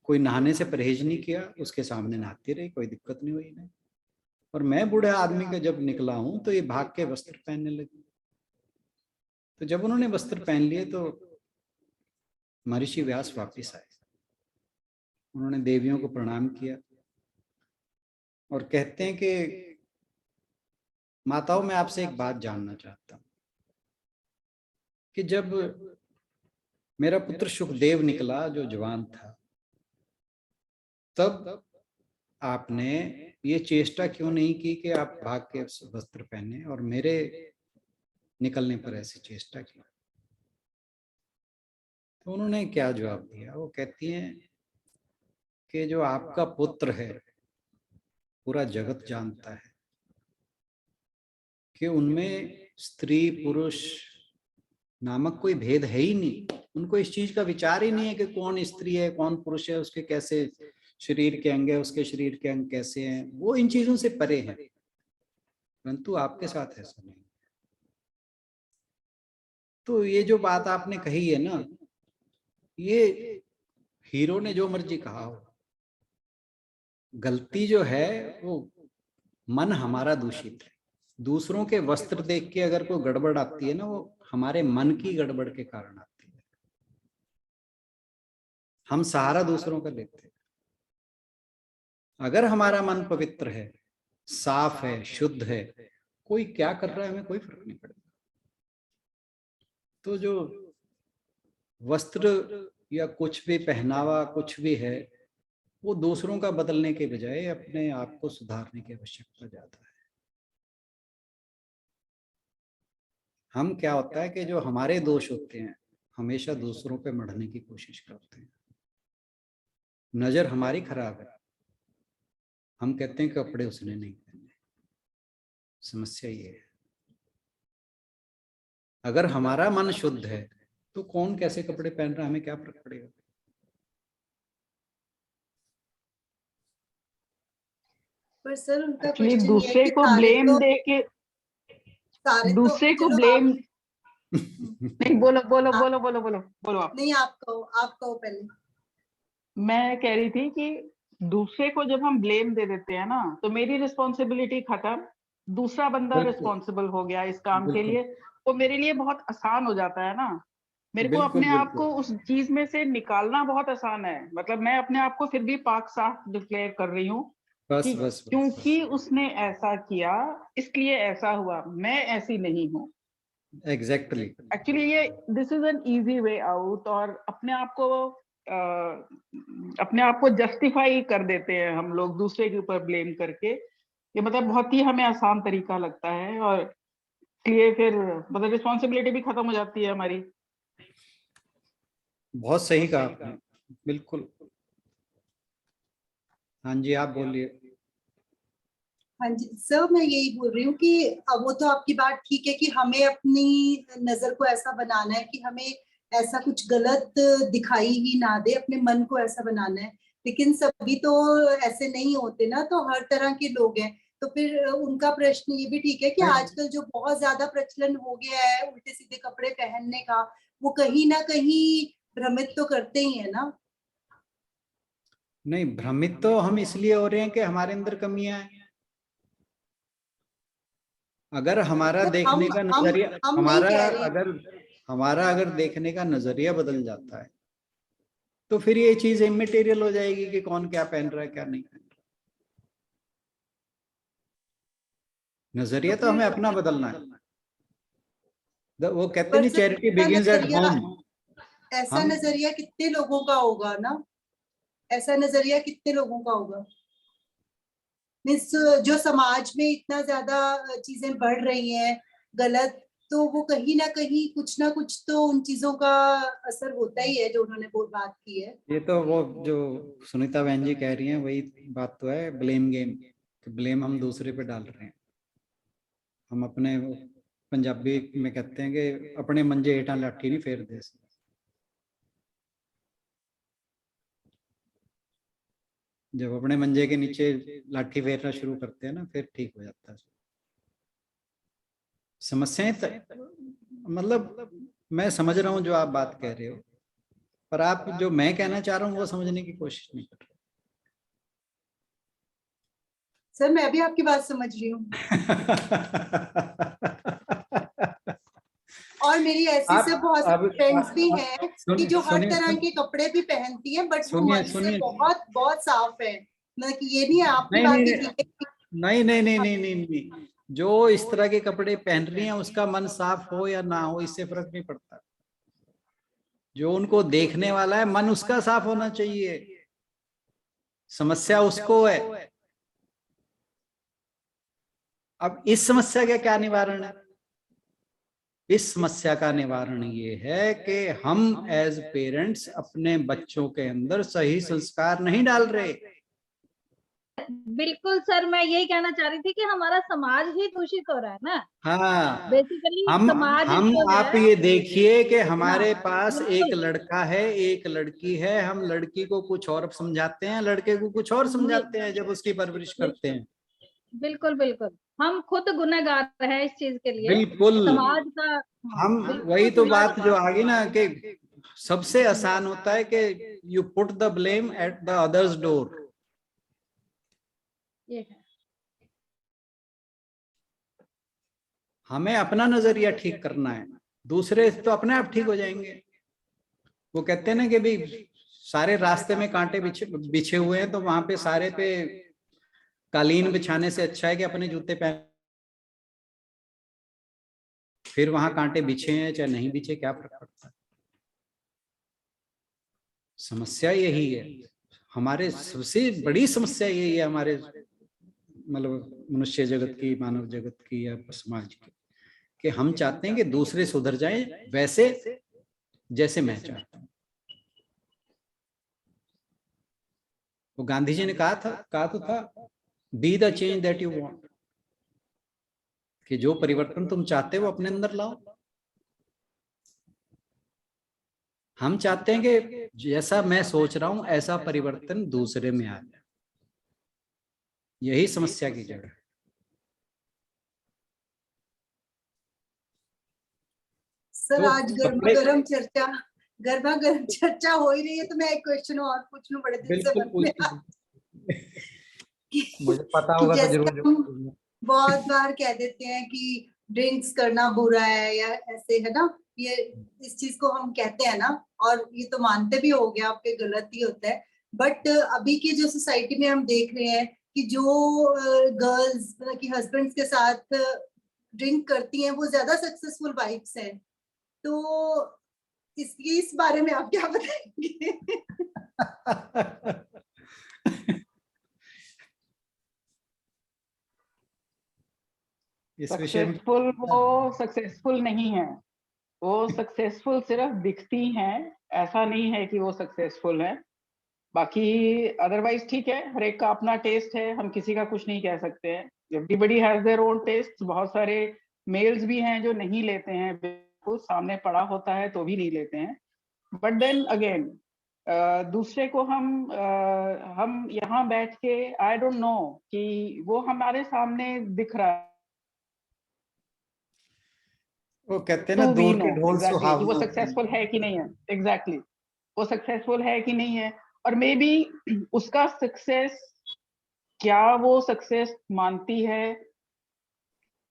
कोई नहाने से परहेज नहीं किया, उसके सामने नहाती रही, कोई दिक्कत नहीं हुई इन्हें। और मैं बूढ़े आदमी का जब निकला हूं तो ये भाग के वस्त्र पहनने लगी। तो जब उन्होंने वस्त्र पहन लिए तो महर्षि व्यास वापिस आए, उन्होंने देवियों को प्रणाम किया और कहते हैं कि माताओं, मैं आपसे एक बात जानना चाहता हूं कि जब मेरा पुत्र शुकदेव निकला जो जवान था, तब आपने ये चेष्टा क्यों नहीं की कि आप भाग के वस्त्र पहने, और मेरे निकलने पर ऐसी चेष्टा की? तो उन्होंने क्या जवाब दिया? वो कहती हैं कि जो आपका पुत्र है, पूरा जगत जानता है कि उनमें स्त्री पुरुष नामक कोई भेद है ही नहीं। उनको इस चीज का विचार ही नहीं है कि कौन स्त्री है कौन पुरुष है, उसके कैसे शरीर के अंग है, उसके शरीर के अंग कैसे हैं, वो इन चीजों से परे है। परंतु आपके साथ ऐसा नहीं। तो ये जो बात आपने कही है ना, ये हीरो ने जो मर्जी कहा हो, गलती जो है वो मन हमारा दूषित है। दूसरों के वस्त्र देख के अगर कोई गड़बड़ आती है ना, वो हमारे मन की गड़बड़ के कारण आती है। हम सहारा दूसरों का लेते हैं। अगर हमारा मन पवित्र है, साफ है, शुद्ध है, कोई क्या कर रहा है हमें कोई फर्क नहीं पड़ेगा। तो जो वस्त्र या कुछ भी पहनावा कुछ भी है, वो दूसरों का बदलने के बजाय अपने आप को सुधारने की आवश्यकता ज्यादा है। हम क्या होता है कि जो हमारे दोष होते हैं हमेशा दूसरों पे मढ़ने की कोशिश करते हैं। नजर हमारी खराब है, हम कहते हैं कपड़े उसने नहीं पहने। समस्या ये है। अगर हमारा मन शुद्ध है तो कौन कैसे कपड़े पहन रहा है हमें क्या फर्क पड़ेगा। पर सर उनका एक्चुअली क्वेश्चन ये है दूसरे कि को ब्लेम दे के दूसरे को ब्लेम नहीं, बोलो बोलो बोलो बोलो बोलो बोलो आप। नहीं, आप कहो पहले। मैं कह रही थी कि दूसरे को जब हम ब्लेम दे देते हैं ना, तो मेरी रिस्पॉन्सिबिलिटी खत्म, दूसरा बंदा रिस्पॉन्सिबल हो गया इस काम के लिए, तो मेरे लिए बहुत आसान हो जाता है ना। मेरे को अपने आप को उस चीज में से निकालना बहुत आसान है। मतलब मैं अपने आप को फिर भी पाक साफ डिक्लेयर कर रही हूँ कि क्योंकि उसने ऐसा किया इसलिए ऐसा हुआ, मैं ऐसी नहीं हूँ। एग्जैक्टली। एक्चुअली ये this is an easy way out. और अपने आप को जस्टिफाई कर देते हैं हम लोग दूसरे के ऊपर ब्लेम करके। ये मतलब बहुत ही हमें आसान तरीका लगता है, और इसलिए फिर मतलब रिस्पॉन्सिबिलिटी भी खत्म हो जाती है हमारी। बहुत सही कहा आपने, बिल्कुल। हाँ जी, आप बोलिए। हाँ जी सर, मैं यही बोल रही हूँ कि वो तो आपकी बात ठीक है कि हमें अपनी नजर को ऐसा बनाना है कि हमें ऐसा कुछ गलत दिखाई ही ना दे, अपने मन को ऐसा बनाना है। लेकिन सभी तो ऐसे नहीं होते ना, तो हर तरह के लोग हैं। तो फिर उनका प्रश्न ये भी ठीक है कि नहीं। आजकल जो बहुत ज्यादा प्रचलन हो गया है उल्टे सीधे कपड़े पहनने का, वो कहीं ना कहीं भ्रमित तो करते ही है ना। नहीं, भ्रमित तो हम इसलिए हो रहे हैं कि हमारे अंदर कमियां हैं। अगर हमारा तो देखने का नजरिया, हम नहीं कह रहे। हमारा अगर देखने का नजरिया बदल जाता है तो फिर ये चीज इमेटेरियल हो जाएगी कि कौन क्या पहन रहा है क्या नहीं पहन रहा। नजरिया तो हमें अपना बदलना है। वो कहते नहीं, चैरिटी बिगिंस एट होम। ऐसा नजरिया कितने लोगों का होगा ना, ऐसा नजरिया कितने लोगों का होगा। मीन्स जो समाज में इतना ज्यादा चीजें बढ़ रही हैं गलत, तो वो कहीं ना कुछ तो उन चीजों का असर होता ही है जो उन्होंने बात की है। ये तो वो जो सुनीता बहन जी कह रही हैं वही बात तो है, ब्लेम गेम। ब्लेम हम दूसरे पे डाल रहे हैं। हम अपने, पंजाबी में कहते हैं कि अपने मंजे हेठा लाठी नहीं फेर दे। जब अपने मंजे के नीचे लाठी फेरना शुरू करते हैं ना, फिर ठीक हो जाता है। समस्याएं मतलब मैं समझ रहा हूँ जो आप बात कह रहे हो, पर आप जो मैं कहना चाह रहा हूँ वो समझने की कोशिश नहीं कर रहे। सर मैं भी आपकी बात समझ रही हूँ। और मेरी ऐसी सब बहुत सारी फ्रेंड्स भी हैं कि जो हर तरह के कपड़े भी पहनती हैं, बट वो मन से बहुत बहुत साफ है। मतलब कि ये नहीं है, आपकी बात भी ठीक है। नहीं, जो इस तरह के कपड़े पहन रही हैं उसका मन साफ हो या ना हो इससे फर्क नहीं पड़ता। जो उनको देखने वाला है मन उसका साफ होना चाहिए। समस्या उसको है। अब इस समस्या का क्या निवारण है? इस समस्या का निवारण ये है कि हम एज पेरेंट्स अपने बच्चों के अंदर सही संस्कार नहीं डाल रहे। बिल्कुल सर, मैं यही कहना चाह रही थी कि हमारा समाज ही दूषित हो रहा है ना। हाँ, बेसिकली समाज हम जो आप है, ये देखिए कि हमारे पास एक लड़का है, एक लड़की है। हम लड़की को कुछ और समझाते हैं, लड़के को कुछ और समझाते हैं जब उसकी परवरिश करते हैं। बिल्कुल बिल्कुल, हम खुद गुनहगार हैं इस चीज के लिए। बिल्कुल। समाज का हम वही तो बात जो आ गई ना कि सबसे आसान होता है कि you put the blame at the others door. ये है। हमें अपना नजरिया ठीक करना है, दूसरे तो अपने आप ठीक हो जाएंगे। वो कहते हैं ना कि भाई सारे रास्ते में कांटे बिछे हुए हैं, तो वहां पे सारे पे कालीन बिछाने से अच्छा है कि अपने जूते पहन। फिर वहां कांटे बिछे हैं चाहे नहीं बिछे, क्या फर्क पड़ता है। समस्या यही है, हमारे सबसे बड़ी समस्या यही है हमारे मतलब मनुष्य जगत की, मानव जगत की या समाज की, कि हम चाहते हैं कि दूसरे सुधर जाएं वैसे जैसे मैं चाहता हूं। वो गांधी जी ने कहा तो था, be the change that you want, कि जो परिवर्तन तुम चाहते हो वो अपने अंदर लाओ। हम चाहते हैं कि जैसा मैं सोच रहा हूं ऐसा परिवर्तन दूसरे में आ जाए। यही समस्या की जड़ है। सर तो आज गर्मा गर्म चर्चा हो ही रही है, तो मैं एक क्वेश्चन और पूछ लूं, बड़े दिन से मन में मुझे पता कि होगा तो जैसे जरूर। हम बहुत बार कह देते हैं कि ड्रिंक्स करना बुरा है या ऐसे, है ना, ये इस चीज को हम कहते हैं ना, और ये तो मानते भी हो गया आपके गलत ही होता है। बट अभी की जो सोसाइटी में हम देख रहे हैं कि जो गर्ल्स मतलब कि हस्बैंड्स के साथ ड्रिंक करती हैं वो ज्यादा सक्सेसफुल वाइफ्स हैं। तो इस बारे में आप क्या बताएंगे? सक्सेसफुल वो सक्सेसफुल नहीं है, वो सक्सेसफुल सिर्फ दिखती हैं, ऐसा नहीं है कि वो सक्सेसफुल है। बाकी अदरवाइज ठीक है, हर एक का अपना टेस्ट है, हम किसी का कुछ नहीं कह सकते हैं। Everybody has their own test. बहुत सारे मेल्स भी हैं जो नहीं लेते हैं, बिल्कुल सामने पड़ा होता है तो भी नहीं लेते हैं। बट देन अगेन दूसरे को हम यहाँ बैठ के आई डोंट नो कि वो हमारे सामने दिख रहा है, वो कहते हैं ना, तो वी दूर नो के ढोल एग्जैक्टली कि वो सुहावना। सक्सेसफुल है कि नहीं है, एग्जैक्टली वो सक्सेसफुल है कि नहीं है। और मे बी उसका सक्सेस, क्या वो सक्सेस मानती है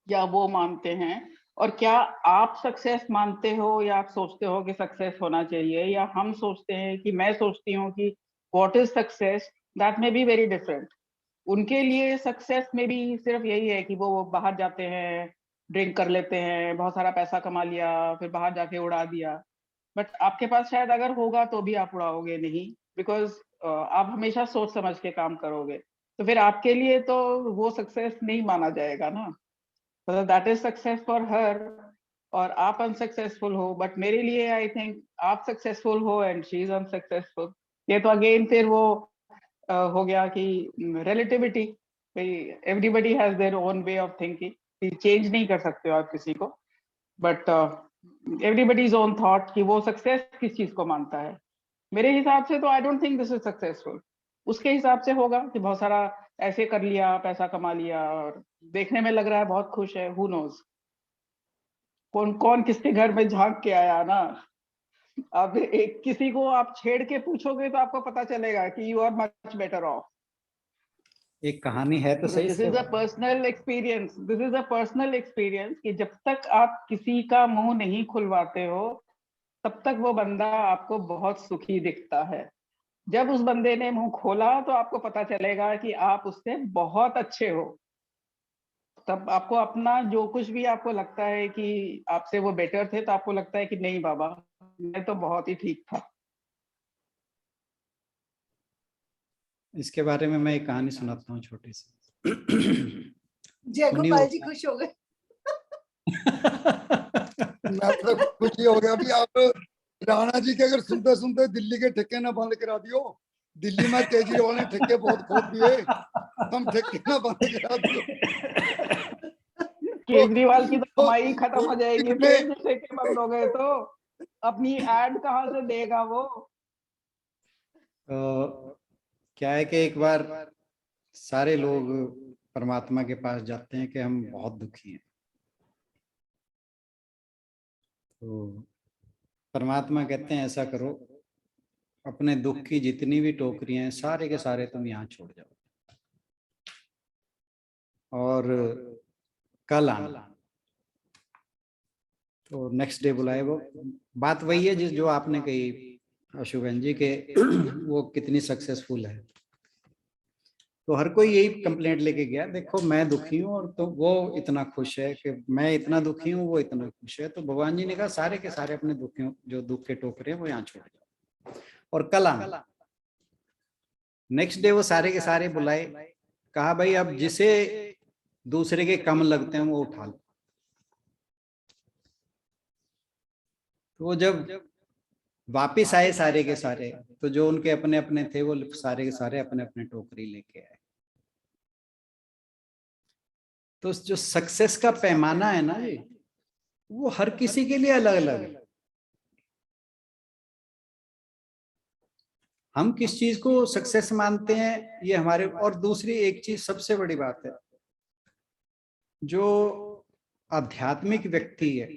या वो मानते हैं, और क्या आप सक्सेस मानते हो या आप सोचते हो कि सक्सेस होना चाहिए, या हम सोचते हैं कि मैं सोचती हूँ कि what is success, that may be very different. उनके लिए सक्सेस में भी सिर्फ यही है कि वो बाहर जाते हैं, ड्रिंक कर लेते हैं, बहुत सारा पैसा कमा लिया, फिर बाहर जाके उड़ा दिया। बट आपके पास शायद अगर होगा तो भी आप उड़ाओगे नहीं, बिकॉज आप हमेशा सोच समझ के काम करोगे। तो फिर आपके लिए तो वो सक्सेस नहीं माना जाएगा ना, मतलब that is success for her, और आप अनसक्सेसफुल हो। बट मेरे लिए आई थिंक आप सक्सेसफुल हो एंड शी इज अनसक्सेसफुल, ये तो अगेन फिर वो हो गया कि relativity, everybody has their own way of thinking, change नहीं कर सकते हो आप किसी को, बट एवरीबडीज ओन थॉट कि वो सक्सेस किस चीज को मानता है। मेरे हिसाब से तो I don't think this is successful. उसके हिसाब से होगा कि बहुत सारा ऐसे कर लिया, पैसा कमा लिया, और देखने में लग रहा है बहुत खुश है, हु नोज कौन कौन किसके घर में झांक के आया ना। अब एक किसी को आप छेड़ के पूछोगे तो आपको पता चलेगा कि you are much better off. एक कहानी है तो सही दिस इसके इज अ बारे में। Personal experience, this is a personal experience कि जब तक आप किसी का मुंह नहीं खुलवाते हो तब तक वो बंदा आपको बहुत सुखी दिखता है। जब उस बंदे ने मुंह खोला तो आपको पता चलेगा कि आप उससे बहुत अच्छे हो। तब आपको अपना जो कुछ भी आपको लगता है कि आपसे वो बेटर थे, तो आपको लगता है कि नहीं बाबा, मैं तो बहुत ही ठीक था। इसके बारे में मैं एक कहानी सुनाता हूँ छोटी सी। सुनी जयगोपाल हो? जी खुश हो गए। मैं तो खुशी हो गया भी आप राणा जी के अगर सुनते सुनते दिल्ली के ठेके ना बंद करा दियो। दिल्ली में केजरीवाल ने ठेके बहुत खोल दिए, हम ठेके ना बंद करा दियो। केजरीवाल की तो कमाई खत्म हो जाएगी इतने फिर, जैसे के बंद हो गए तो अपनी एड कहाँ से देगा वो। तो क्या है कि एक बार सारे लोग परमात्मा के पास जाते हैं कि हम बहुत दुखी हैं। तो परमात्मा कहते हैं ऐसा करो, अपने दुख की जितनी भी टोकरियां हैं सारे के सारे तुम यहाँ छोड़ जाओ और कल आना। तो नेक्स्ट डे बुलाए। वो बात वही है जिस जो आपने कही अशोकन जी के वो कितनी सक्सेसफुल है। तो हर कोई यही कंप्लेंट लेके गया, देखो मैं दुखी हूँ और तो वो इतना खुश है, कि मैं इतना दुखी हूँ वो इतना खुश है। तो भगवान जी ने कहा सारे के सारे अपने दुखियों जो दुख के टोकरे हैं वो यहाँ छोड़ जाओ और कल आना। नेक्स्ट डे वो सारे के सारे बुलाए, कहा भाई अब जिसे दूसरे के कम लगते हैं वो उठा लो। तो वो जब वापिस आए सारे के सारे, तो जो उनके अपने अपने थे वो सारे के सारे अपने अपने टोकरी लेके आए। तो जो सक्सेस का पैमाना है ना जी, वो हर किसी के लिए अलग अलग है। हम किस चीज को सक्सेस मानते हैं ये हमारे। और दूसरी एक चीज सबसे बड़ी बात है, जो आध्यात्मिक व्यक्ति है,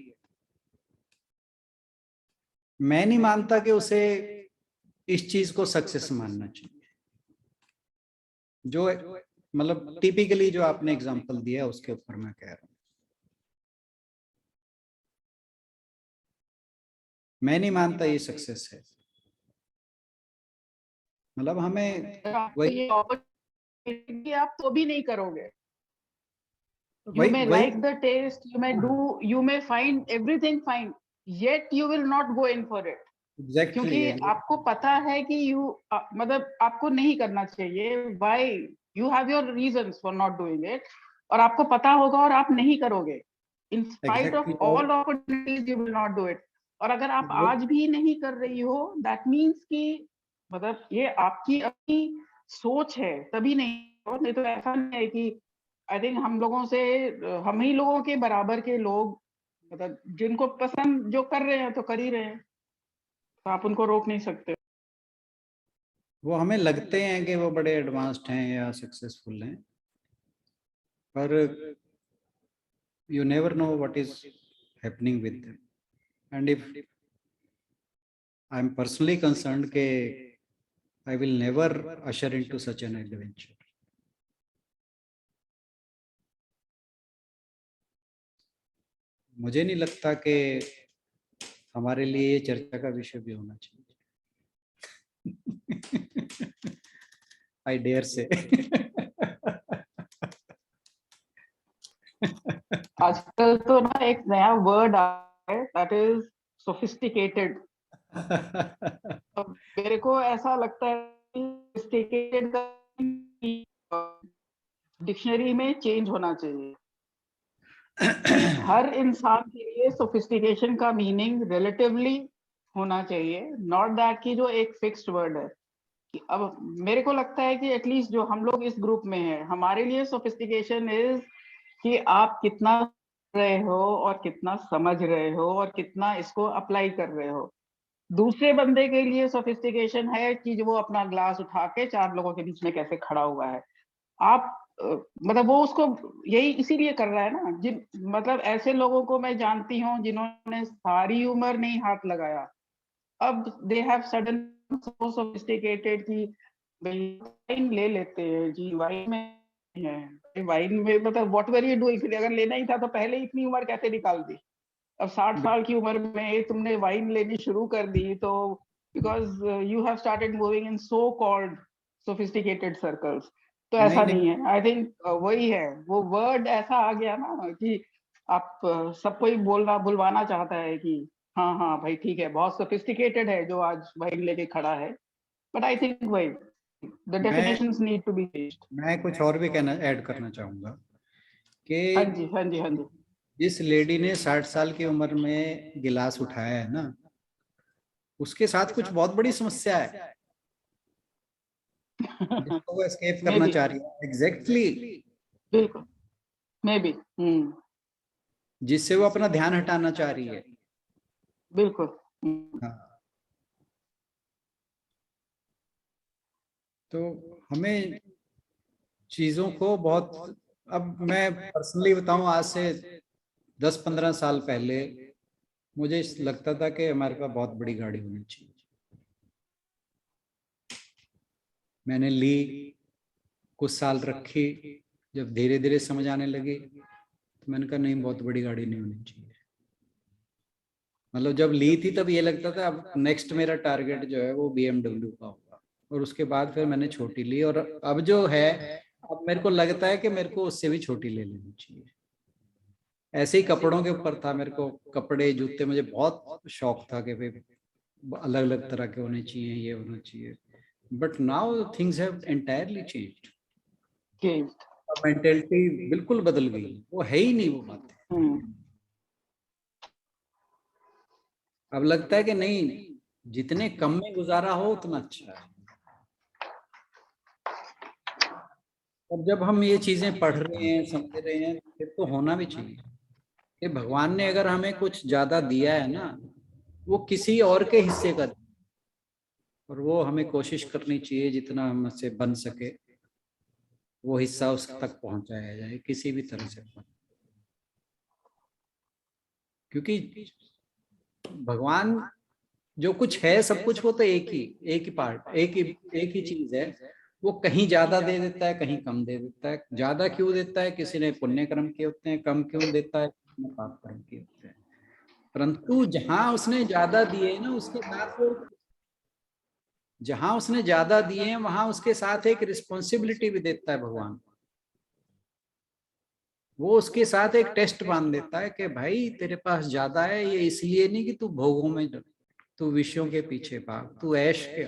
मैं नहीं मानता कि उसे इस चीज को सक्सेस मानना चाहिए। जो मतलब टिपिकली जो आपने एग्जांपल दिया उसके ऊपर मैं कह रहा हूं, मैं नहीं मानता ये सक्सेस है। मतलब हमें आपको वही ये अपॉर्चुनिटी आप तो भी नहीं करोगे। You वही may वही like the taste, you may find everything fine, yet you will not go in for it. Exactly क्योंकि आपको पता है कि मतलब आपको नहीं करना चाहिए। Why? You have your reasons for not doing it, और आपको पता होगा और आप नहीं करोगे। In spite of all opportunities, you will not do it. और अगर आप आज भी नहीं कर रही हो, that means कि मतलब ये आपकी अपनी सोच है, तभी नहीं तो ऐसा नहीं है कि आई थिंक हम लोगों से, हम ही लोगों के बराबर के लोग, मतलब जिनको पसंद जो कर रहे हैं तो कर ही रहे हैं, तो आप उनको रोक नहीं सकते। वो हमें लगते हैं कि वो बड़े एडवांस्ड हैं या सक्सेसफुल हैं, पर you never know what is happening with them. And if I'm personally concerned ke I will never usher into such an adventure. मुझे नहीं लगता कि हमारे लिए ये चर्चा का विषय भी होना चाहिए। I dare say. आजकल तो ना एक नया वर्ड आया है, दैट इज सोफिस्टिकेटेड। मेरे को ऐसा लगता है सोफिस्टिकेटेड का डिक्शनरी में चेंज होना चाहिए। हर इंसान के लिए सोफिस्टिकेशन का मीनिंग रिलेटिवली होना चाहिए, नॉट दैट कि जो एक फिक्स्ड वर्ड है। कि अब मेरे को लगता है कि एटलीस्ट जो हम लोग इस ग्रुप में हैं, हमारे लिए सोफिस्टिकेशन इज कि आप कितना रहे हो और कितना समझ रहे हो और कितना इसको अप्लाई कर रहे हो। दूसरे बंदे के लिए सोफिस्टिकेशन है कि वो अपना ग्लास उठा के 4 लोगों के बीच में कैसे खड़ा हुआ है। आप मतलब वो उसको यही इसीलिए कर रहा है ना। जिन मतलब ऐसे लोगों को मैं जानती हूँ जिन्होंने सारी उम्र नहीं हाथ लगाया, अब they have sudden so sophisticated कि वाइन ले लेते हैं जी, वाइन में है, वाइन में मतलब व्हाट वर यू डूइंग। अगर लेना ही था तो पहले इतनी उम्र कैसे निकाल दी। अब 60 साल की उम्र में तुमने वाइन लेनी शुरू कर दी तो because you have started moving in so called sophisticated circles. तो ऐसा नहीं है। आई थिंक वही है, वो वर्ड ऐसा आ गया ना कि आप सबको ही बोलना बुलवाना चाहता है कि हाँ हाँ भाई ठीक है, बहुत सोफिस्टिकेटेड है जो आज वाइन लेके खड़ा है। बट आई थिंक वही the definitions need to be changed. मैं कुछ और भी कहना ऐड करना चाहूंगा हाँ कि जी हाँ जी हाँ जी। जिस लेडी ने 60 साल की उम्र में गिलास उठाया है ना, उसके साथ कुछ बहुत बड़ी समस्या है जिसको वो एस्केप करना चाह रही है। एग्जैक्टली बिल्कुल, मे बी जिससे वो अपना ध्यान हटाना चाह रही है। बिल्कुल। हाँ। तो हमें चीजों को बहुत, अब मैं पर्सनली बताऊं, आज से 10-15 साल पहले मुझे लगता था कि हमारे पास बहुत बड़ी गाड़ी होनी चाहिए। मैंने ली, कुछ साल रखी, जब धीरे धीरे समझ आने लगी तो मैंने कहा नहीं, बहुत बड़ी गाड़ी नहीं होनी चाहिए। मतलब जब ली थी तब ये लगता था अब नेक्स्ट मेरा टारगेट जो है वो BMW का होगा, और उसके बाद फिर मैंने छोटी ली, और अब जो है अब मेरे को लगता है कि मेरे को उससे भी छोटी ले लेनी चाहिए। ऐसे ही कपड़ों के ऊपर था, मेरे को कपड़े जूते मुझे बहुत शौक था कि भाई अलग अलग तरह के होने चाहिए, ये होना चाहिए। But now things have entirely changed. Mentality बिल्कुल बदल गई, वो है ही नहीं वो बात। अब लगता है कि नहीं, जितने कम में गुजारा हो उतना अच्छा है। और जब हम ये चीजें पढ़ रहे हैं, समझ रहे हैं, फिर तो होना भी चाहिए कि भगवान ने अगर हमें कुछ ज्यादा दिया है ना, वो किसी और के हिस्से का, और वो हमें कोशिश करनी चाहिए जितना हमसे बन सके वो हिस्सा उस तक पहुंचाया जाए किसी भी तरह से। क्योंकि भगवान जो कुछ है, सब कुछ वो तो एक ही पार्ट, एक ही चीज है। वो कहीं ज्यादा दे देता है, कहीं कम दे देता है। ज्यादा क्यों देता है? किसी ने पुण्य कर्म किए होते हैं। कम क्यों देता है? किसी ने पाप कर्म किए होते हैं। परंतु जहां उसने ज्यादा दिए ना, उसके साथ वो, जहां उसने ज्यादा दिए हैं वहां उसके साथ एक रिस्पॉन्सिबिलिटी भी देता है भगवान। वो उसके साथ एक टेस्ट बांध देता है कि भाई तेरे पास ज्यादा है, ये इसलिए नहीं कि तू भोगों में, तू विषयों के पीछे भाग, तू ऐश के,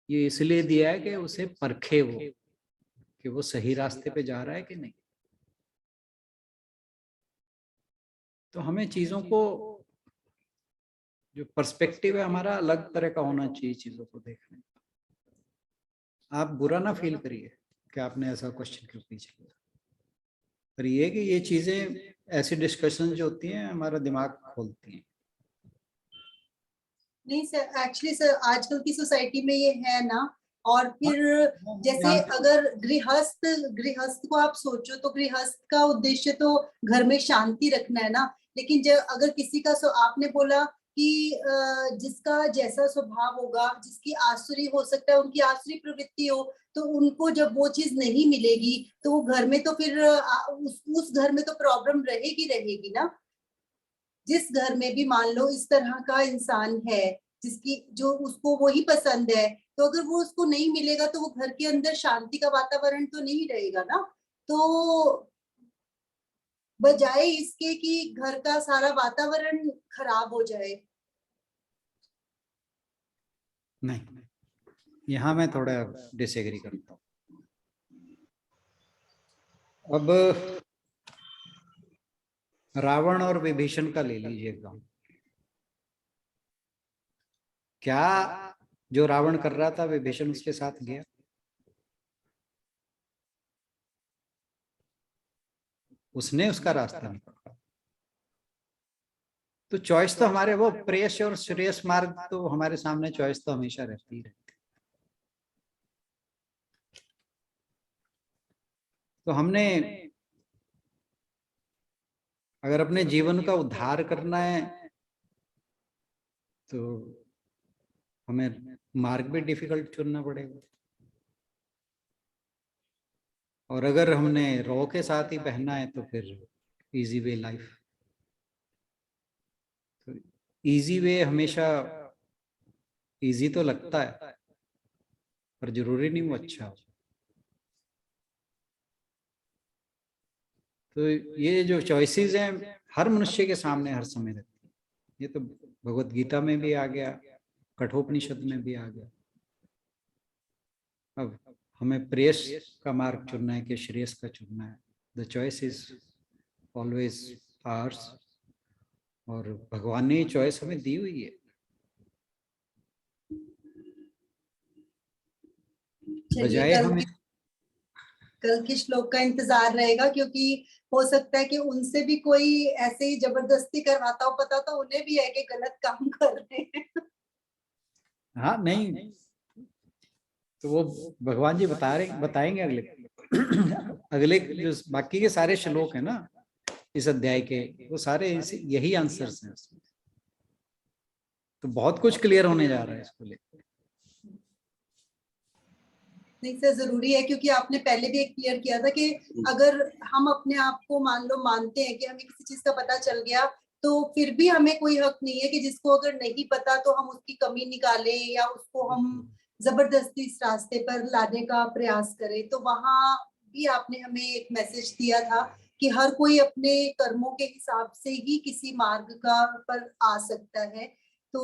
ये इसलिए दिया है कि उसे परखे वो कि वो सही रास्ते पे जा रहा है कि नहीं। तो हमें चीजों को, जो पर्सपेक्टिव है हमारा अलग तरह का होना चाहिए चीजों को देखने का। आप बुरा ना फील करिए कि आपने ऐसा क्वेश्चन क्यों पूछ लिया, पर ये कि ये चीजें, ऐसी डिस्कशन जो होती हैं हमारा दिमाग खोलती हैं। नहीं सर, एक्चुअली सर आजकल की सोसाइटी में ये है ना। और फिर जैसे अगर गृहस्थ को आप सोचो तो गृहस्थ का उद्देश्य तो घर में शांति रखना है ना। लेकिन जब अगर किसी का आपने बोला कि जिसका जैसा स्वभाव होगा, जिसकी आसुरी हो सकता है, उनकी आसुरी प्रवृत्ति हो, तो उनको जब वो चीज नहीं मिलेगी तो वो घर में तो फिर उस घर में तो प्रॉब्लम रहेगी ना। जिस घर में भी मान लो इस तरह का इंसान है जिसकी जो उसको वही पसंद है, तो अगर वो उसको नहीं मिलेगा तो वो घर के अंदर शांति का वातावरण तो नहीं रहेगा ना। तो बजाय इसके कि घर का सारा वातावरण खराब हो जाए। नहीं, यहाँ मैं थोड़ा डिसएग्री करता हूँ। अब रावण और विभीषण का ले लीजिए एग्जाम्पल। क्या जो रावण कर रहा था विभीषण उसके साथ गया? उसने उसका रास्ता नहीं पकड़ा। तो चॉइस तो हमारे वो प्रेयस और श्रेयस मार्ग तो हमारे सामने चॉइस तो हमेशा रहती ही रहती। तो हमने अगर अपने जीवन का उद्धार करना है तो हमें मार्ग भी डिफिकल्ट चुनना पड़ेगा। और अगर हमने रॉ के साथ ही पहनना है तो फिर इजी वे लाइफ। तो इजी वे हमेशा इजी तो लगता है पर जरूरी नहीं वो अच्छा हो। तो ये जो चॉइसेस हैं हर मनुष्य के सामने हर समय रहती है। ये तो भगवत गीता में भी आ गया, कठोपनिषद में भी आ गया। अब हमें प्रेयस का मार्ग चुनना है कि श्रेयस का चुनना है। The choice is always hours. और भगवान ने ये चॉइस हमें दी हुई है। बजाय हमें कल के श्लोक का इंतजार रहेगा, क्योंकि हो सकता है कि उनसे भी कोई ऐसे ही जबरदस्ती करवाता हो। पता तो उन्हें भी है कि गलत काम कर रहे हैं। हाँ नहीं, तो वो भगवान जी बताएंगे अगले जो बाकी के सारे श्लोक है ना इस अध्याय के, वो सारे यही आंसर्स हैं उसमें। तो बहुत कुछ क्लियर होने जा रहा है इसको लेकर। नहीं सर, जरूरी है, क्योंकि आपने पहले भी एक क्लियर किया था कि अगर हम अपने आप को मान लो मानते हैं कि हमें किसी चीज का पता चल गया, तो फिर भी हमें कोई हक नहीं है कि जिसको अगर नहीं पता तो हम उसकी कमी निकालें या उसको हम जबरदस्ती इस रास्ते पर लाने का प्रयास करें। तो वहां भी आपने हमें एक मैसेज दिया था कि हर कोई अपने कर्मों के हिसाब से ही किसी मार्ग का पर आ सकता है। तो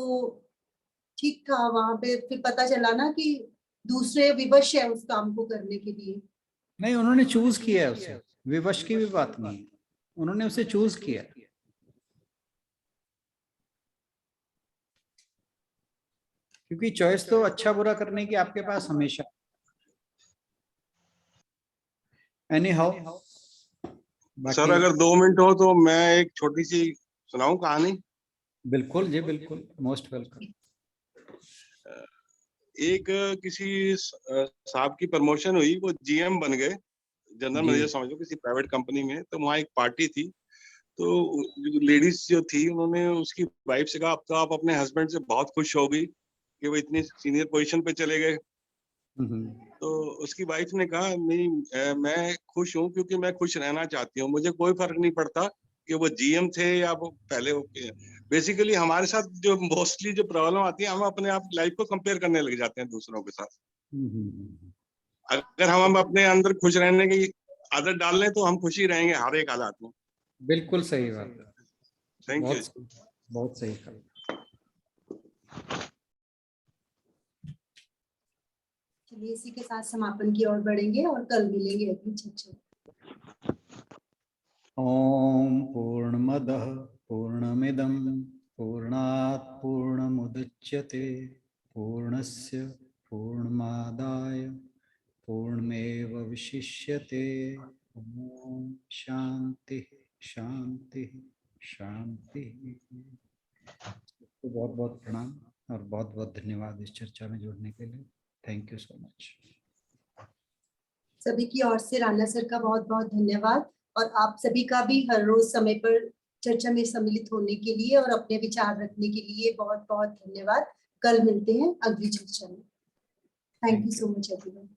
ठीक था, वहां पे फिर पता चला ना कि दूसरे विवश है उस काम को करने के लिए। नहीं, उन्होंने चूज किया है उसे, विवश की भी बात नहीं है, उन्होंने उसे चूज किया। क्योंकि चॉइस तो अच्छा बुरा करने की आपके पास हमेशा। एनी हाउ, सर अगर 2 मिनट हो तो मैं एक छोटी सी सुनाऊं कहानी। बिल्कुल जी बिल्कुल, मोस्ट वेलकम। एक किसी साहब की प्रमोशन हुई, वो जीएम बन गए, जनरल मैनेजर समझो किसी प्राइवेट कंपनी में। तो वहाँ एक पार्टी थी, तो लेडीज जो थी उन्होंने उसकी वाइफ से कहा अब तो आप अपने हस्बैंड से बहुत खुश हो गई कि वो इतनी सीनियर पोजीशन पे चले गए। तो उसकी वाइफ ने कहा नहीं, मैं खुश हूँ क्योंकि मैं खुश रहना चाहती हूँ, मुझे कोई फर्क नहीं पड़ता कि वो जीएम थे या वो पहले। बेसिकली हमारे साथ जो मोस्टली जो प्रॉब्लम आती है, हम अपने आप लाइफ को कंपेयर करने लग जाते हैं दूसरों के साथ। अगर हम अपने अंदर खुश रहने की आदत डाल लें तो हम खुशी रहेंगे हर एक हालात में। बिल्कुल सही बात है, थैंक यू। बहुत सही कहा। चलिए इसी के साथ समापन की ओर बढ़ेंगे और कल मिलेंगे अगली चर्चा। ओम पूर्णमदः पूर्णमिदं पूर्णात् पूर्णमुदच्यते पूर्णस्य पूर्णमादाय पूर्णमेवावशिष्यते। ओम शांति शांति शांति। बहुत बहुत प्रणाम। और बहुत बहुत धन्यवाद इस चर्चा में जुड़ने के लिए। Thank you so much. सभी की ओर से राणा सर का बहुत बहुत धन्यवाद, और आप सभी का भी हर रोज समय पर चर्चा में सम्मिलित होने के लिए और अपने विचार रखने के लिए बहुत बहुत धन्यवाद। कल मिलते हैं अगली चर्चा में। Thank you so much everyone.